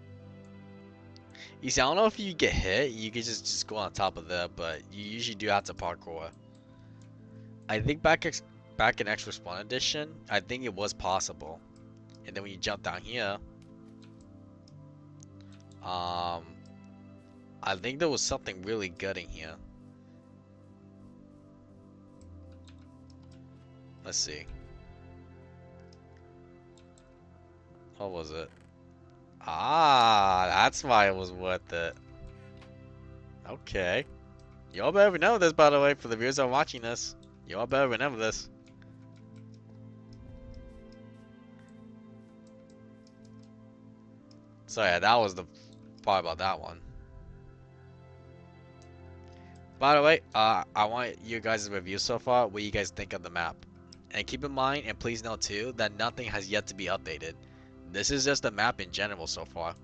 You see, I don't know if you get hit, you could just go on top of there, but you usually do have to parkour. I think back in Xbox One Edition, I think it was possible. And then when you jump down here, I think there was something really good in here. Let's see. What was it? Ah, that's why it was worth it. Okay. Y'all better remember this, by the way, for the viewers that are watching this. Y'all better remember this. So yeah, that was the part about that one. By the way, I want you guys' review so far, what you guys think of the map. And keep in mind, and please note too, that nothing has yet to be updated. This is just the map in general so far.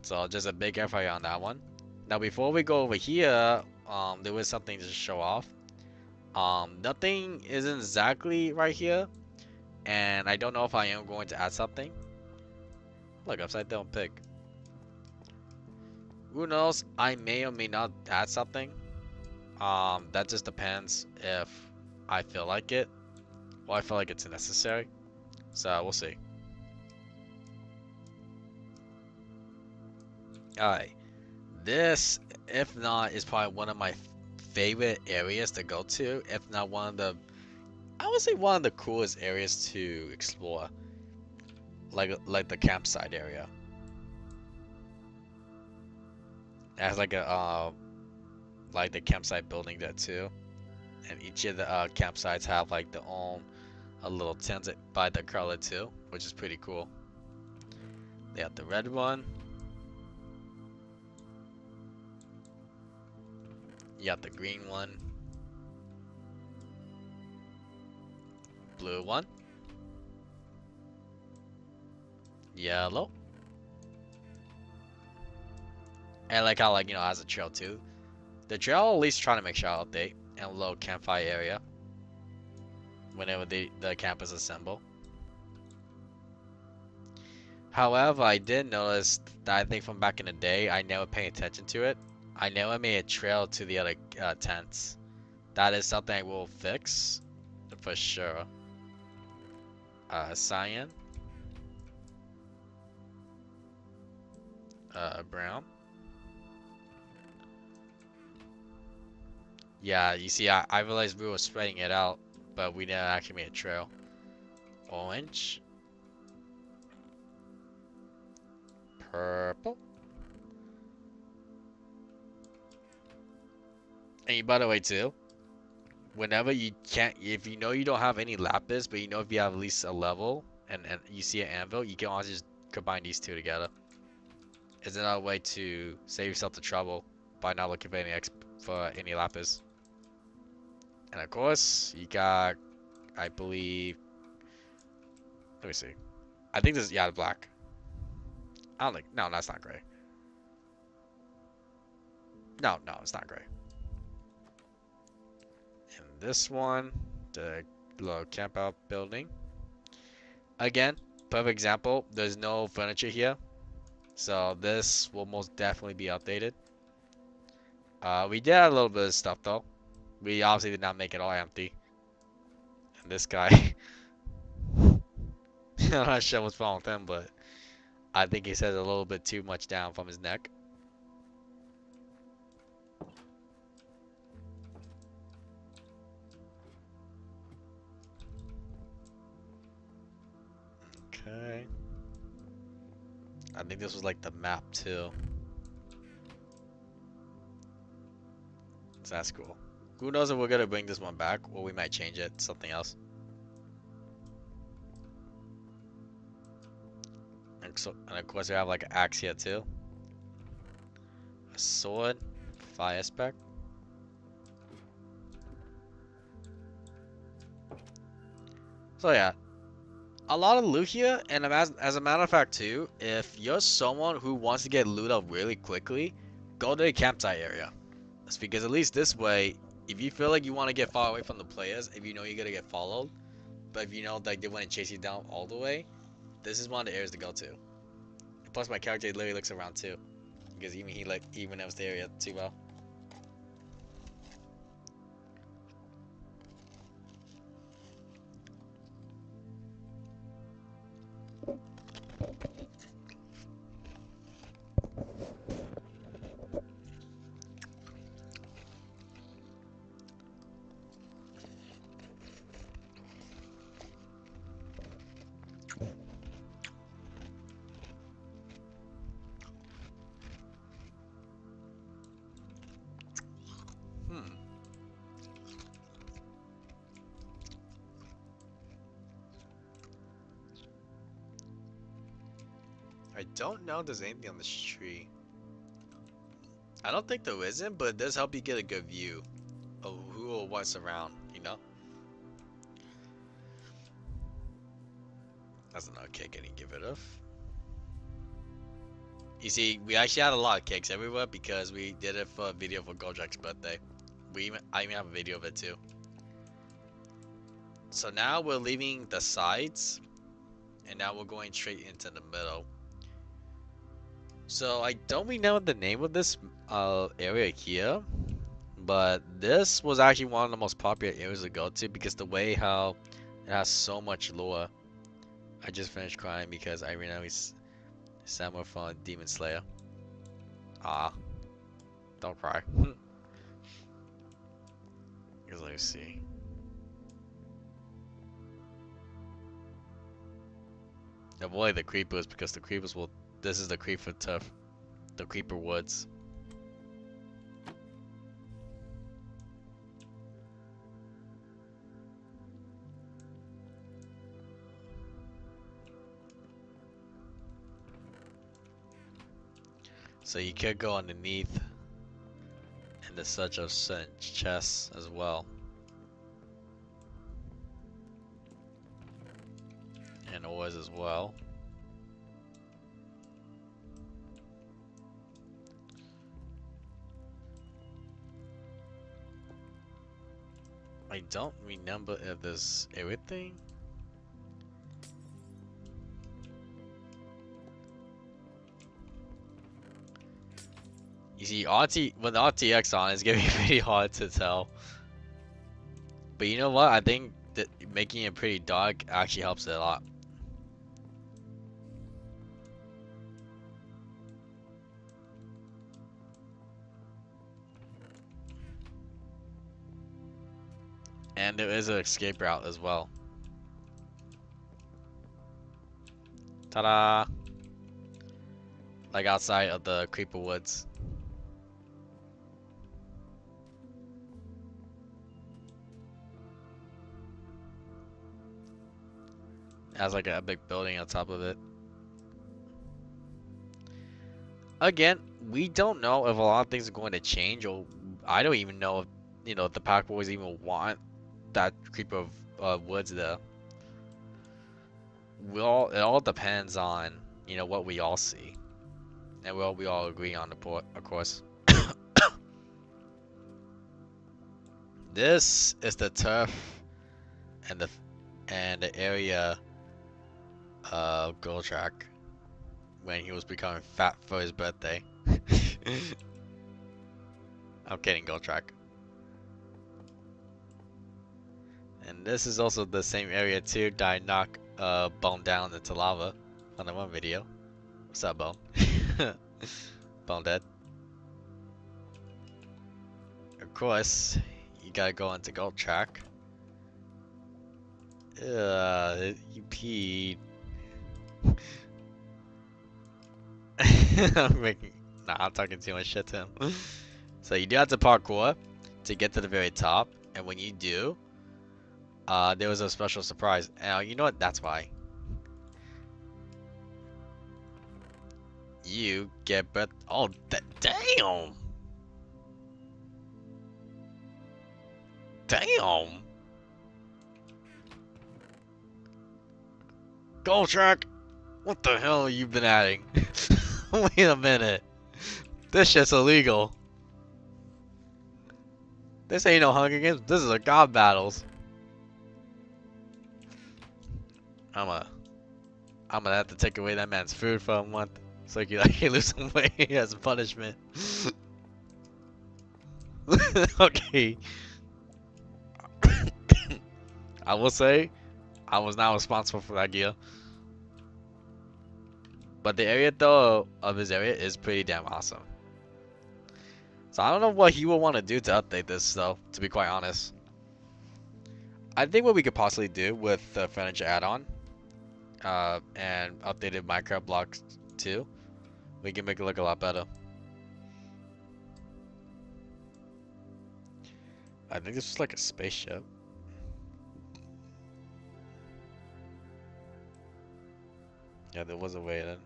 So just a big FYI on that one. Now before we go over here, there was something to show off. Nothing isn't exactly right here. And I don't know if I am going to add something. Look, upside down pig. Who knows? I may or may not add something. That just depends if I feel like it, or I feel like it's necessary. So we'll see. Alright. This, if not, is probably one of my favorite areas to go to. If not one of the, I would say one of the coolest areas to explore. Like the campsite area. It has like a like the campsite building there too, and each of the campsites have like their own a little tent by the color too, which is pretty cool. They have the red one. You got the green one. Blue one. Yellow. And like how, like, you know, has a trail too. The trail at least trying to make sure I update. And a little campfire area. Whenever the campers assemble. However, I did notice that I think from back in the day, I never paid attention to it. I never made a trail to the other tents. That is something I will fix. For sure. Cyan. Brown. Yeah, you see, I realized we were spreading it out, but we didn't actually make a trail. Orange. Purple. And by the way, too, whenever you can't, if you know you don't have any lapis, but you know if you have at least a level, and you see an anvil, you can always just combine these two together. It's another way to save yourself the trouble by not looking for any lapis. And of course, you got, I believe, let me see. I think this is, yeah, black. I don't think, no, that's not gray. No, it's not gray. And this one, the little camp out building. Again, perfect example, there's no furniture here. So this will most definitely be updated. We did add a little bit of stuff though. We obviously did not make it all empty. And this guy, I'm not sure what's wrong with him, but I think he says a little bit too much down from his neck. Okay. I think this was like the map too. So that's cool. Who knows if we're gonna bring this one back or we might change it to something else. And of course we have like an axe here too. A sword, fire spec. So yeah, a lot of loot here, and as a matter of fact too, if you're someone who wants to get loot up really quickly, go to the campsite area. That's because at least this way, if you feel like you want to get far away from the players, if you know you're gonna get followed, but if you know like they want to chase you down all the way, this is one of the areas to go to. Plus my character literally looks around too, because even knows the area too well. I don't know if there's anything on this tree. I don't think there isn't, but it does help you get a good view of who or what's around, you know? That's another cake I didn't get rid of. You see, we actually had a lot of cakes everywhere because we did it for a video for Goldjack's birthday. I even have a video of it too. So now we're leaving the sides, and now we're going straight into the middle. So I don't really know the name of this area here, but this was actually one of the most popular areas to go to because the way how it has so much lore. I just finished crying because I know he's Samuel from Demon Slayer. Ah, don't cry. Because let's see. Avoid the creepers because the creepers will. This is the creeper turf, the creeper woods. So you could go underneath in the search of certain chests as well. And ores as well. I don't remember if there's everything. You see, with RTX on, it's gonna be pretty hard to tell. But you know what? I think that making it pretty dark actually helps it a lot. And there is an escape route as well. Ta-da! Like outside of the creeper woods. It has like a big building on top of it. Again, we don't know if a lot of things are going to change, or I don't even know if, you know, if the Pack Boys even want that creeper woods there. It all depends on, you know, what we all see. And we all agree on, of course. This is the turf and the area of Goldtrack when he was becoming fat for his birthday. I'm kidding, Goldtrack. And this is also the same area too that I knocked Bone down into lava on the one video. What's up, Bone? Bone dead. Of course, you gotta go into Goldtrack. You peed. I'm talking too much shit to him. So you do have to parkour to get to the very top, and when you do, there was a special surprise. You know what? That's why. You get breath. Oh, damn! Damn! Goldtrack! What the hell have you been adding? Wait a minute. This shit's illegal. This ain't no Hunger Games. This is a God Battles. I'm gonna have to take away that man's food for a month so he can lose some weight as a punishment. Okay. I will say, I was not responsible for that gear. But the area though of his area is pretty damn awesome. So I don't know what he will want to do to update this though, to be quite honest. I think what we could possibly do with the furniture add-on and updated Minecraft blocks too, we can make it look a lot better. I think this is like a spaceship. Yeah, there was a way in.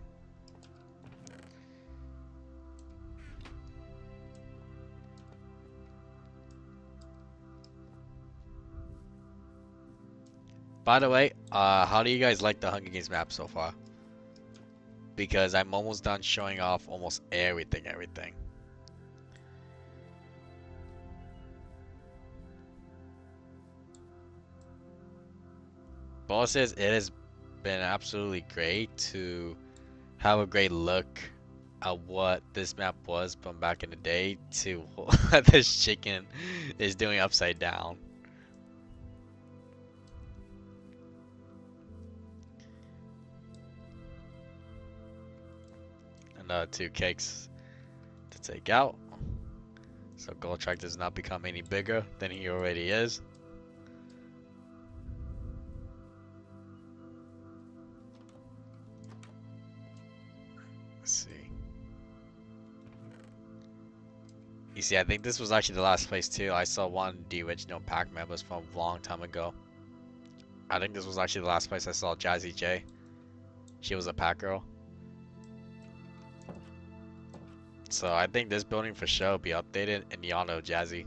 By the way, how do you guys like the Hunger Games map so far? Because I'm almost done showing off almost everything. Boss says it has been absolutely great to have a great look at what this map was from back in the day to what this chicken is doing upside down. Another 2 cakes to take out. So Goldtrack does not become any bigger than he already is. Let's see. You see, I think this was actually the last place too. I saw one of the original pack members from a long time ago. I think this was actually the last place I saw Jazzy J. She was a pack girl. So I think this building for sure will be updated in the honor of Jazzy.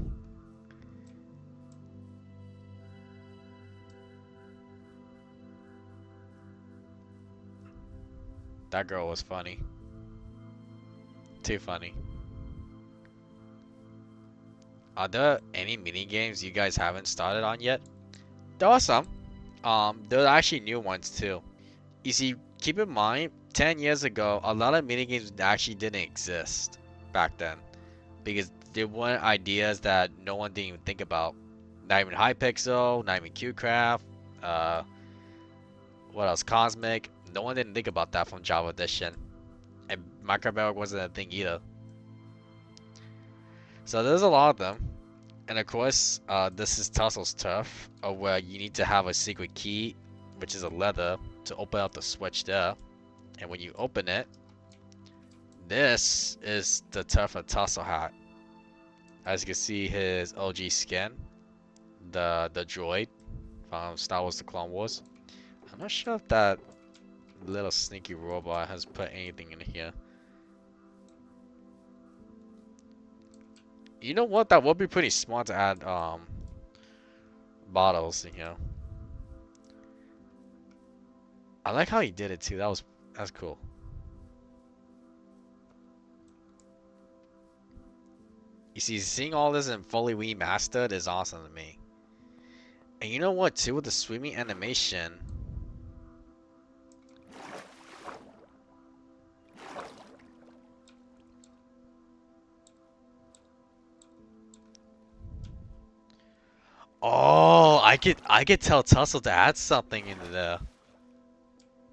That girl was funny. Too funny. Are there any mini games you guys haven't started on yet? There are some. There are actually new ones too. You see, keep in mind, 10 years ago, a lot of minigames actually didn't exist back then. Because there weren't ideas that no one didn't even think about. Not even Hypixel, not even QCraft, what else, Cosmic. No one didn't think about that from Java Edition. And Minecraft Bedrock wasn't a thing either. So there's a lot of them. And of course, this is Tussel's Turf, where you need to have a secret key, which is a leather, to open up the switch there. And when you open it, this is the Turf of Tussle hat. As you can see, his OG skin, the droid from Star Wars: The Clone Wars. I'm not sure if that little sneaky robot has put anything in here. You know what? That would be pretty smart to add bottles in here. I like how he did it too. That's cool. You see, seeing all this in fully remastered is awesome to me. And you know what, too, with the swimming animation. Oh, I could tell Tussle to add something into there.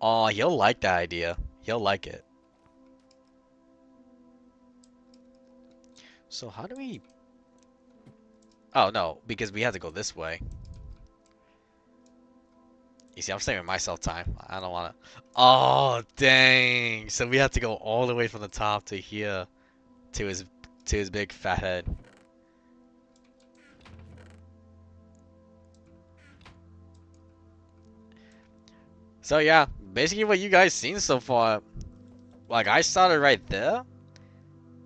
Oh, he'll like that idea. He'll like it. So how do we... Oh, no, because we have to go this way. You see, I'm saving myself time. I don't want to... Oh, dang. So we have to go all the way from the top to here. To his big fat head. So yeah, basically what you guys seen so far, like I started right there,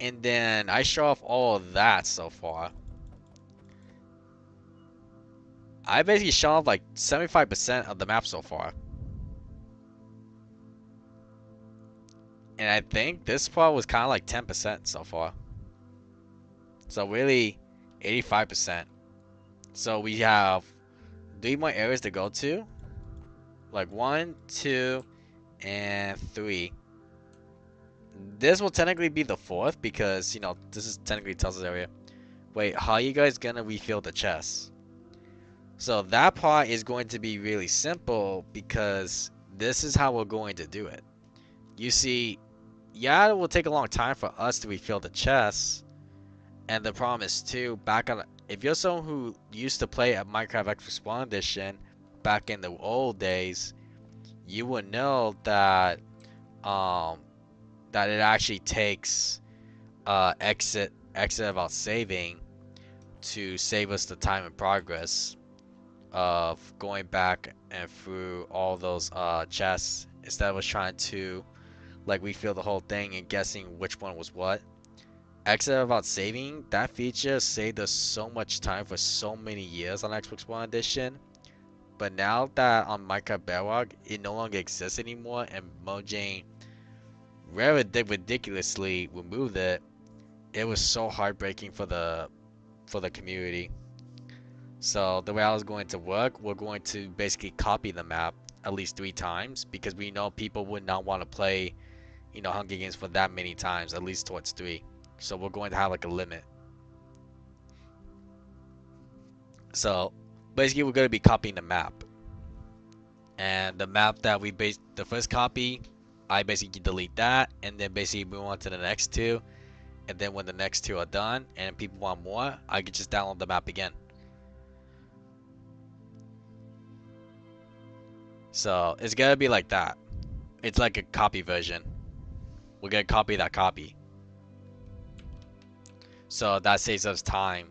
and then I show off all of that so far. I basically show off like 75% of the map so far. And I think this part was kind of like 10% so far. So really, 85%. So we have 3 more areas to go to. Like 1, 2, and 3. This will technically be the 4th because, you know, this is technically Tussle's area. Wait, how are you guys gonna refill the chest? So that part is going to be really simple because this is how we're going to do it. You see, yeah, it will take a long time for us to refill the chests. And the problem is too, if you're someone who used to play at Minecraft Extra Spawn Edition back in the old days, you would know that that it actually takes exit about saving to save us the time and progress of going back and through all those chests instead of us trying to like refill the whole thing and guessing which one was what. Exit about saving, that feature saved us so much time for so many years on Xbox One Edition. But now that on Minecraft Bedrock, it no longer exists anymore and Mojang ridiculously removed it. It was so heartbreaking for the community. So the way I was going to work, we're going to basically copy the map at least 3 times because we know people would not want to play, you know, Hunger Games for that many times, at least towards 3. So we're going to have like a limit. So basically we're going to be copying the map. And the map that the first copy, I basically delete that and then basically move on to the next 2. And then when the next 2 are done and people want more, I can just download the map again. So it's gonna be like that. It's like a copy version. We're gonna copy that copy. So that saves us time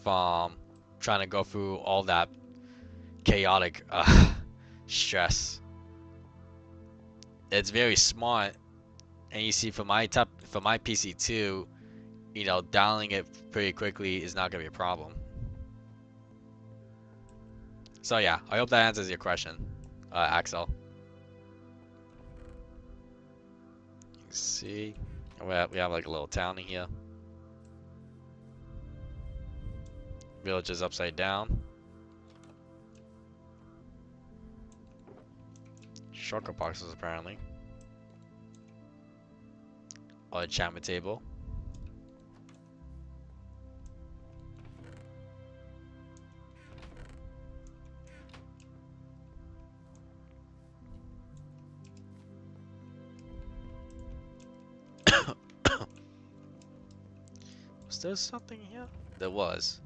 from trying to go through all that chaotic stress. It's very smart, and you see for my PC too, you know, downloading it pretty quickly is not gonna be a problem. So yeah, I hope that answers your question, Axel. You see, we have like a little town in here. Village is upside down. Shulker boxes apparently. Enchantment table. Was there something here? There was.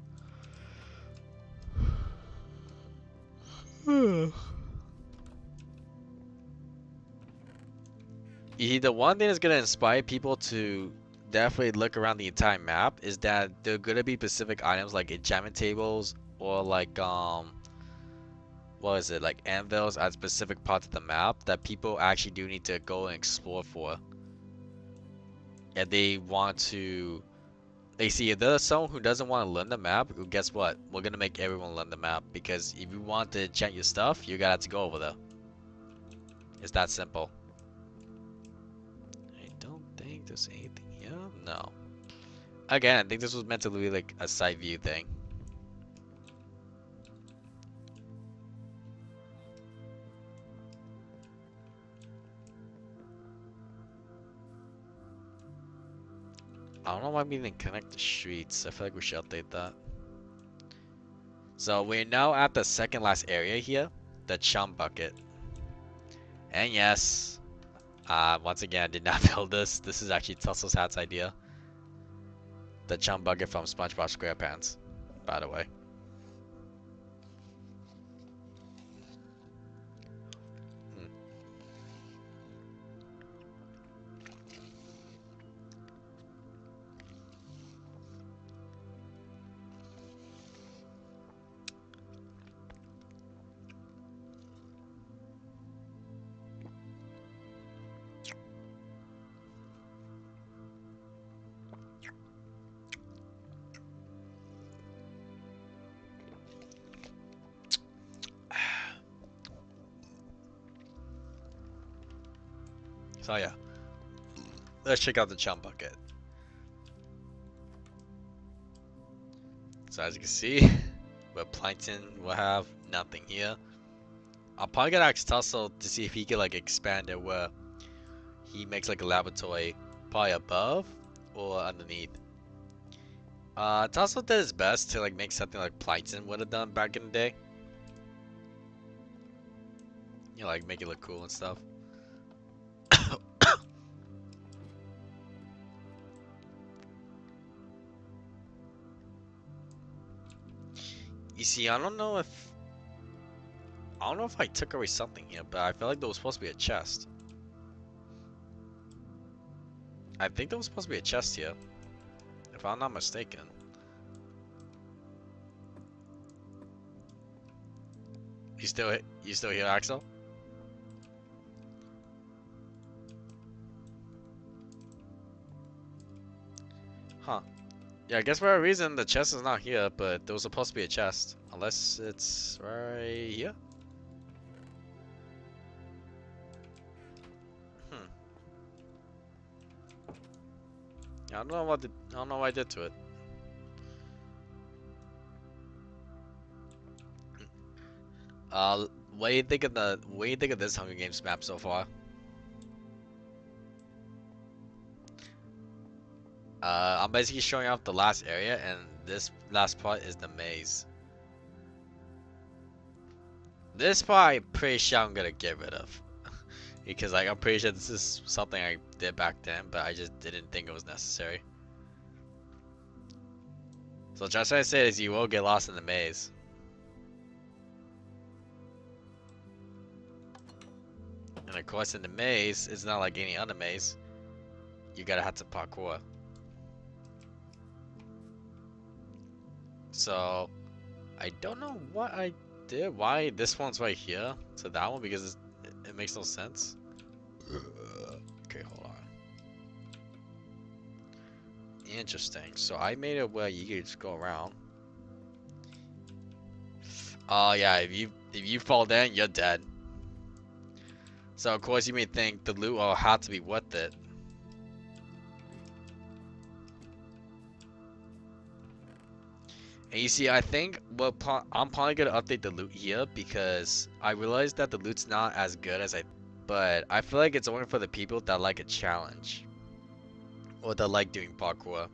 The one thing that's gonna inspire people to definitely look around the entire map is that there are gonna be specific items like enchantment tables or like what is it, like anvils at specific parts of the map that people actually do need to go and explore for. And they want to, they see if there's someone who doesn't want to learn the map, guess what? We're gonna make everyone learn the map because if you want to enchant your stuff, you gotta go over there. It's that simple. I don't think there's anything here. No. Again, I think this was meant to be like a side view thing. I don't know why we didn't connect the streets. I feel like we should update that. So we're now at the second last area here, the chum bucket. And yes, once again, I did not build this. This is actually Tussle's hat's idea. The chum bucket from SpongeBob SquarePants, by the way. So yeah, let's check out the chum bucket. So as you can see, with plankton, we'll have nothing here. I'm probably gonna ask Tussle to see if he can like expand it where he makes like a laboratory probably above or underneath. Tussle did his best to like make something like plankton would have done back in the day. You know, like make it look cool and stuff. You see, I don't know if I took away something here, but I feel like there was supposed to be a chest. I think there was supposed to be a chest here, if I'm not mistaken. You still here, Axel? Huh. Yeah, I guess for a reason the chest is not here, but there was supposed to be a chest. Unless it's right here? I don't know what I did to it. What do you think of this Hunger Games map so far? I'm basically showing off the last area, and this last part is the maze. This part I'm pretty sure I'm gonna get rid of. Because like I'm pretty sure this is something I did back then, but I just didn't think it was necessary. So just what I said is you will get lost in the maze. And of course in the maze, it's not like any other maze. You gotta have to parkour. So I don't know what I did, why this one's right here to that one, because it makes no sense. Okay, hold on. Interesting. So I made it where you could just go around. Oh yeah, if you fall down, you're dead. So of course you may think the loot will have to be worth it. And you see, I think I'm probably gonna update the loot here because I realized that the loot's not as good as but I feel like it's only for the people that like a challenge or that like doing parkour.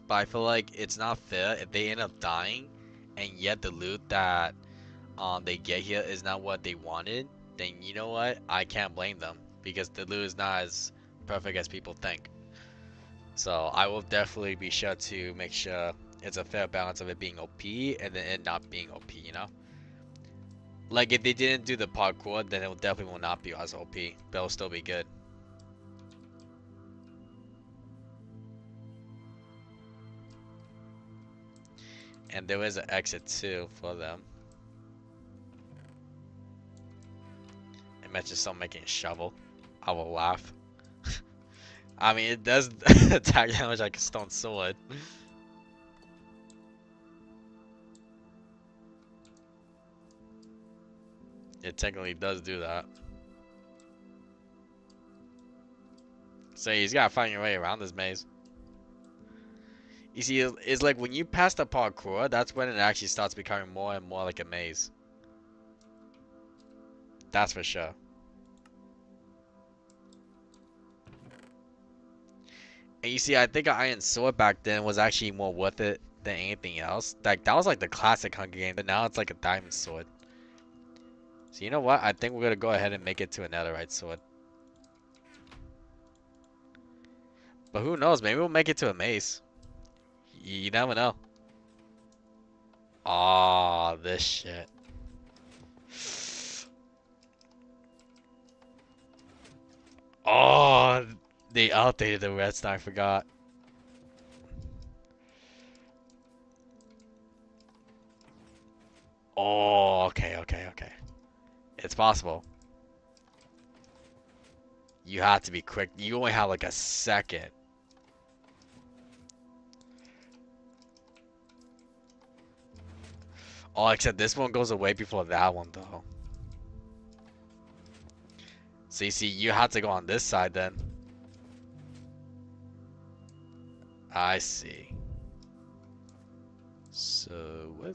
But I feel like it's not fair if they end up dying and yet the loot that they get here is not what they wanted. Then you know what? I can't blame them because the loot is not as perfect as people think. So I will definitely be sure to make sure it's a fair balance of it being OP and then it not being OP, you know? Like if they didn't do the parkour, then it definitely will not be as OP, but it'll still be good. And there is an exit too for them. Imagine someone making a shovel. I will laugh. I mean, it does attack damage like a stone sword. It technically does do that. So he's gotta find your way around this maze. You see, it's like when you pass the parkour, that's when it actually starts becoming more and more like a maze. That's for sure. And you see, I think an iron sword back then was actually more worth it than anything else. Like that was like the classic Hunger Game, but now it's like a diamond sword. So you know what? I think we're gonna go ahead and make it to a netherite sword. But who knows? Maybe we'll make it to a maze. You never know. Oh, this shit. Oh, they outdated the redstone. I forgot. Oh, okay, okay, okay. It's possible. You have to be quick. You only have like a second. Oh, except this one goes away before that one, though. So you see, you have to go on this side then. I see. So, what?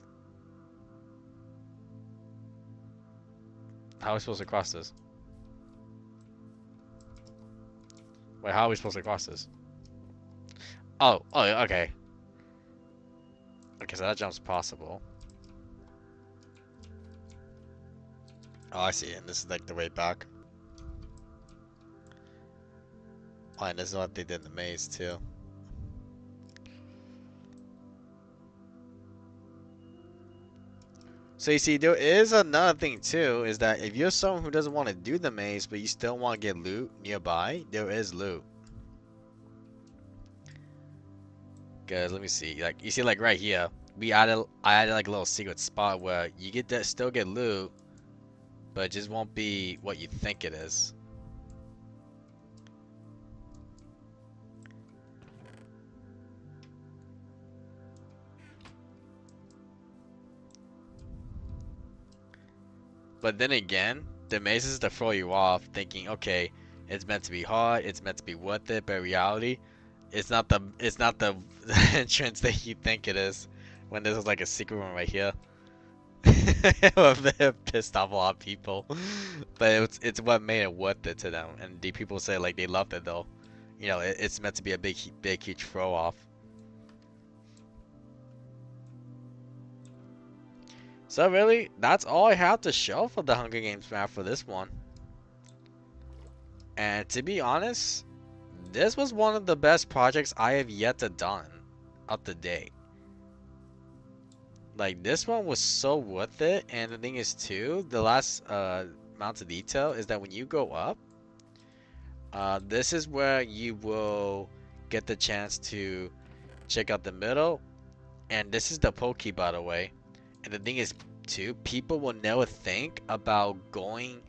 How are we supposed to cross this? Wait, how are we supposed to cross this? Oh, okay. Okay, so that jump's possible. Oh, I see. And this is like the way back. Oh, and this is what they did in the maze, too. So you see, there is another thing, too, is that if you're someone who doesn't want to do the maze, but you still want to get loot nearby, there is loot. Guys, let me see. Like, you see, like, right here, I added, like, a little secret spot where you get that, still get loot, but it just won't be what you think it is. But then again, the maze is to throw you off, thinking, okay, it's meant to be hard, it's meant to be worth it, but in reality, it's not the entrance that you think it is. When this is like a secret room right here. It pissed off a lot of people, but it's what made it worth it to them. And the people say like they loved it though. You know, it's meant to be a big huge throw off. So really, that's all I have to show for the Hunger Games map for this one. And to be honest, this was one of the best projects I have yet to done up to date. Like this one was so worth it, and the thing is too, the last amount of detail is that when you go up, this is where you will get the chance to check out the middle, and this is the pokey by the way. And the thing is too, people will never think about going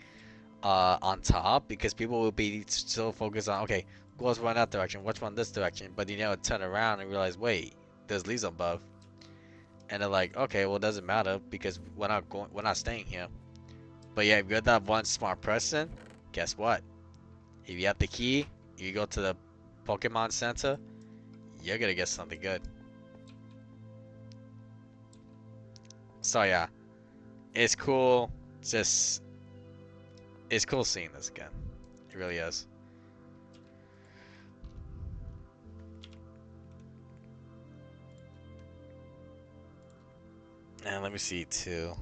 on top because people will be so focused on okay, let's run that direction, let's run this direction, but you never turn around and realize wait, there's leaves above. And they're like, okay, well, it doesn't matter because we're not staying here. But yeah, if you're that one smart person, guess what? If you have the key, you go to the Pokemon Center, you're gonna get something good. So yeah, it's cool. It's cool seeing this again. It really is. And let me see too.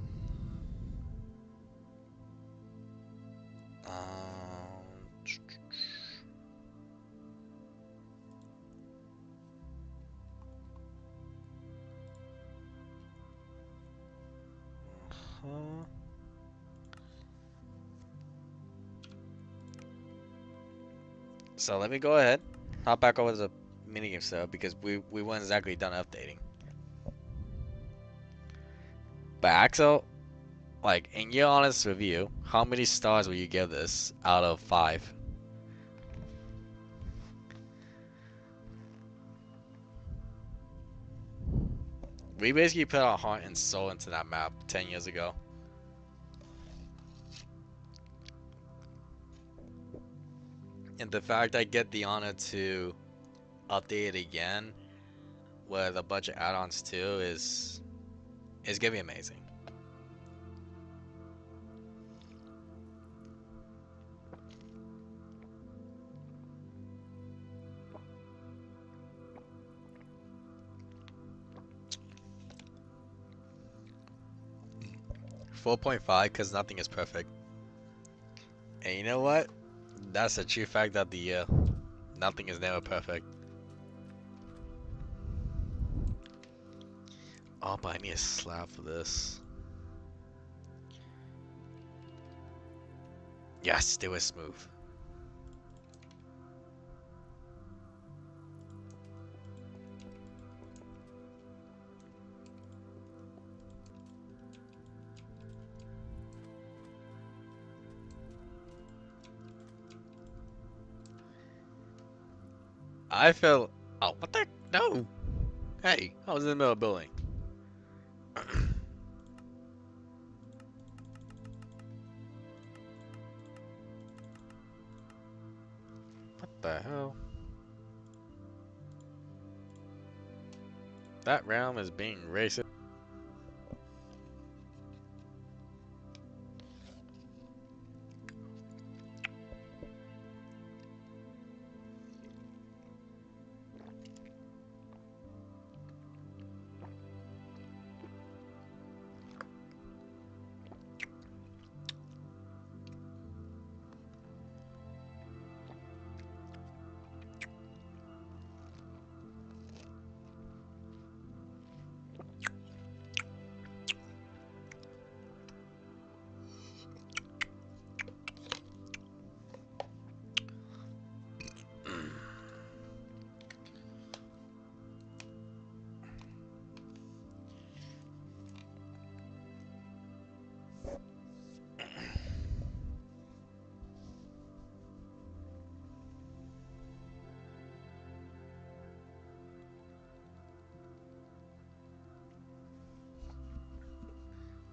So let me go ahead, hop back over to the minigame stuff because we weren't exactly done updating. But Axel, like in your honest review, how many stars will you give this out of 5? We basically put our heart and soul into that map 10 years ago. And the fact I get the honor to update it again with a bunch of add-ons too is gonna be amazing. .5 because nothing is perfect. And you know what? That's the true fact of the year. Nothing is never perfect. Oh, but I need a slab for this. Yes, do it smooth. I feel. Oh, what the? No! Hey, I was in the middle of building. What the hell? That realm is being racist.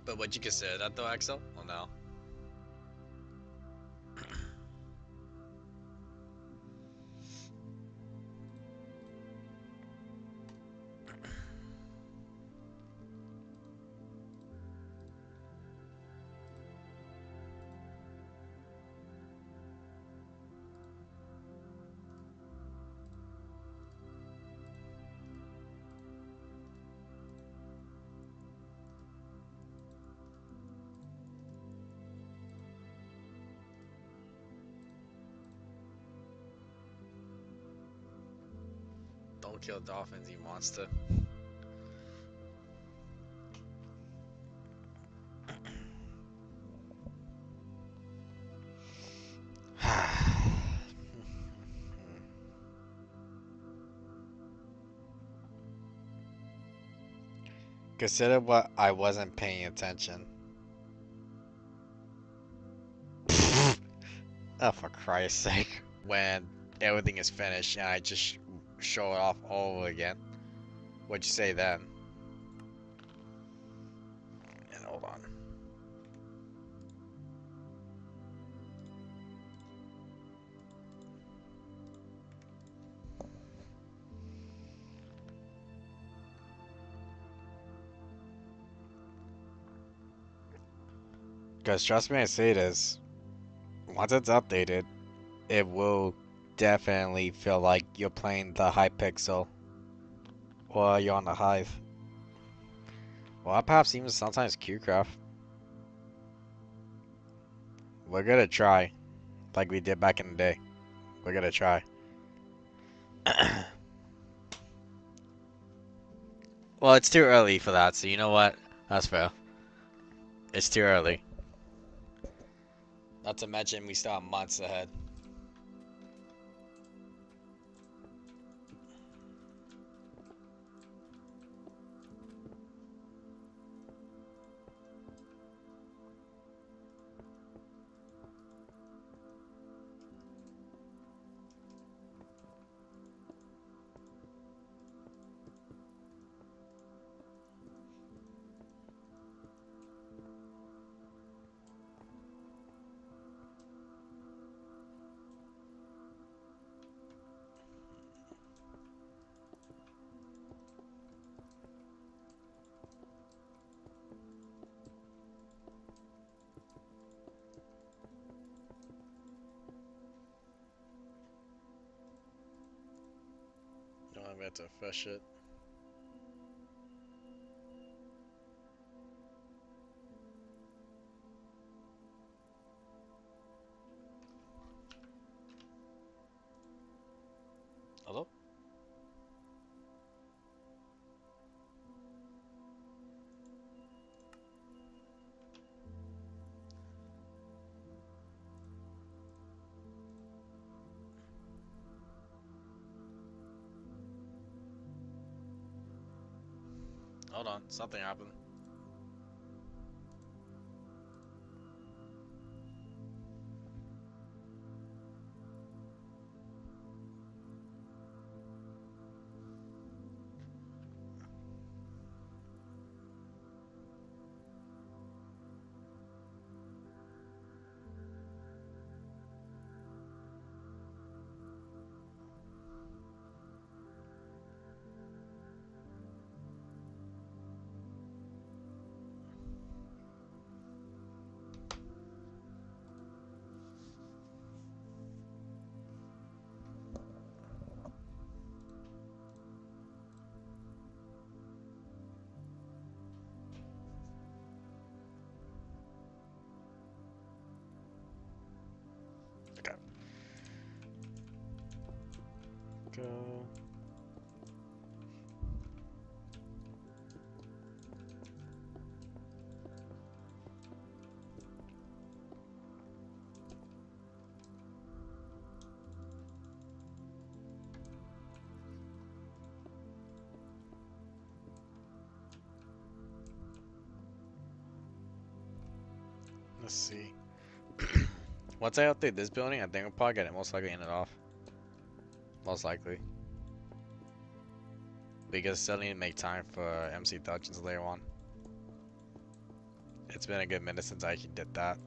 But would you consider that though, Axel? Or no? Don't kill dolphins, you monster. Consider what I wasn't paying attention. Oh, for Christ's sake. When everything is finished and I just show it off all over again. What'd you say then? And hold on. Because trust me, I say this. Once it's updated, it will definitely feel like you're playing the Hypixel. Or you're on the Hive. Or perhaps even sometimes QCraft. We're gonna try. Like we did back in the day. We're gonna try. Well, it's too early for that, so you know what? That's fair. It's too early. Not to mention we still have months ahead. We have to refresh it. Hello? Hold on, something happened. Okay. Go. Let's see. Once I update this building, I think we'll probably get it most likely ended off. Most likely. Because still need to make time for MC Dungeons later on. It's been a good minute since I did that.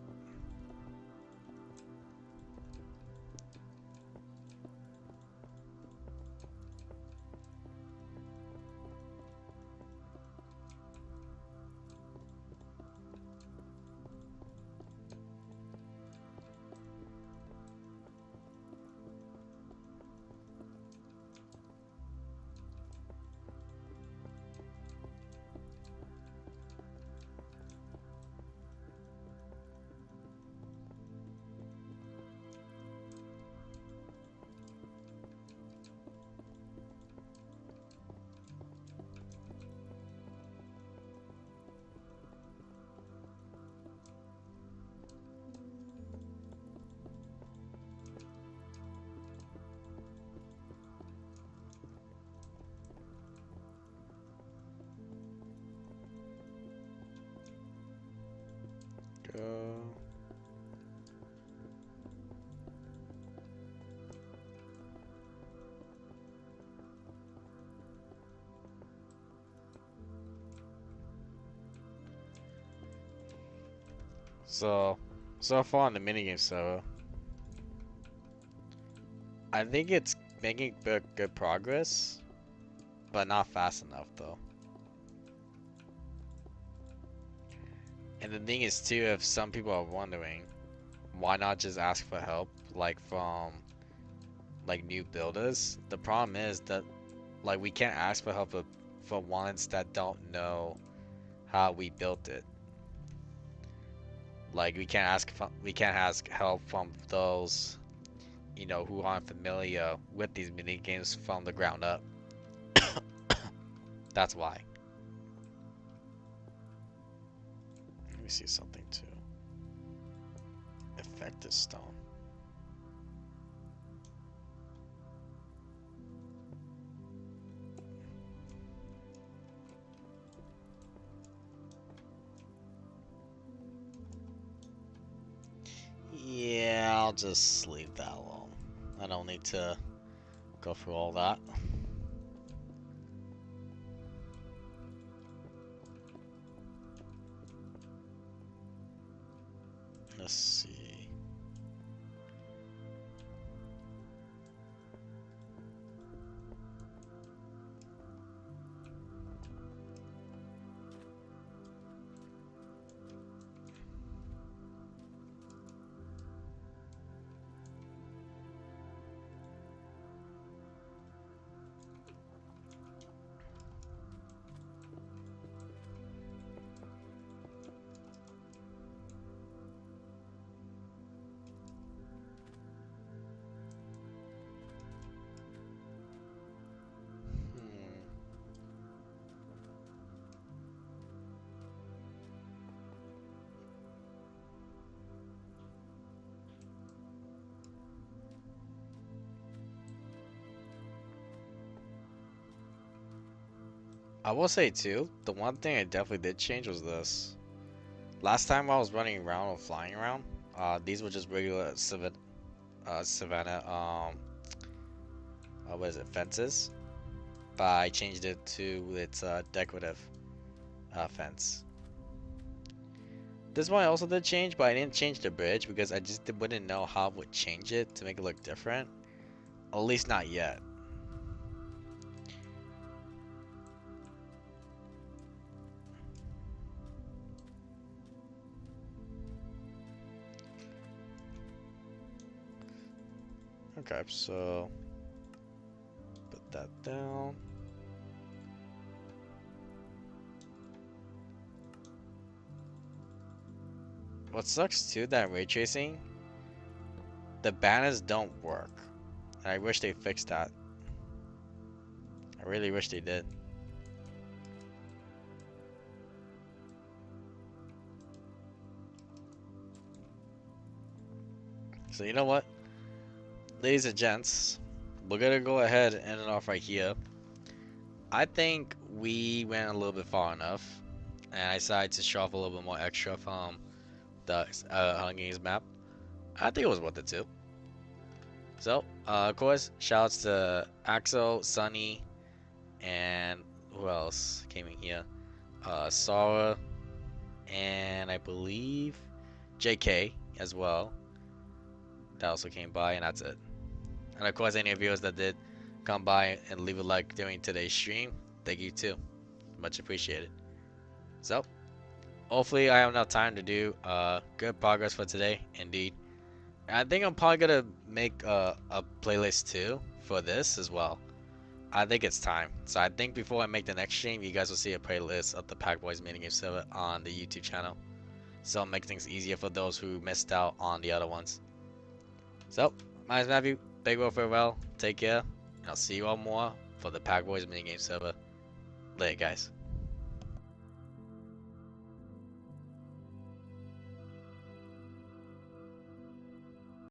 Go. So far on the minigame server, I think it's making good progress, but not fast enough though. And the thing is too, if some people are wondering, why not just ask for help, like from like new builders? The problem is that like we can't ask for help for ones that don't know how we built it. Like we can't ask help from those, you know, who aren't familiar with these mini games from the ground up. That's why. Let me see something too. Effective stone. Yeah, I'll just leave that alone. I don't need to go through all that. Let's see. I will say too, the one thing I definitely did change was this. Last time I was running around or flying around, these were just regular savannah, what is it, fences? But I changed it to its decorative fence. This one I also did change, but I didn't change the bridge because I just wouldn't know how I would change it to make it look different. At least not yet. Okay, so put that down. What sucks too that ray tracing, the banners don't work. And I wish they fixed that. I really wish they did. So you know what? Ladies and gents, we're gonna go ahead and end it off right here. I think we went a little bit far enough. And I decided to show off a little bit more extra from the Hunger Games map. I think it was worth it too. So, of course, shoutouts to Axel, Sunny, and who else came in here? Sarah, and I believe JK as well. That also came by, and that's it. And of course, any viewers that did come by and leave a like during today's stream, thank you too. Much appreciated. So, hopefully I have enough time to do good progress for today, indeed. I think I'm probably gonna make a playlist too for this as well. I think it's time. So I think before I make the next stream, you guys will see a playlist of the Pack Boys Minigames Server on the YouTube channel. So it'll make things easier for those who missed out on the other ones. So, my name is Matthew. Big well farewell. Take care. And I'll see you all more for the Pack Boys Minigames Server. Later, guys.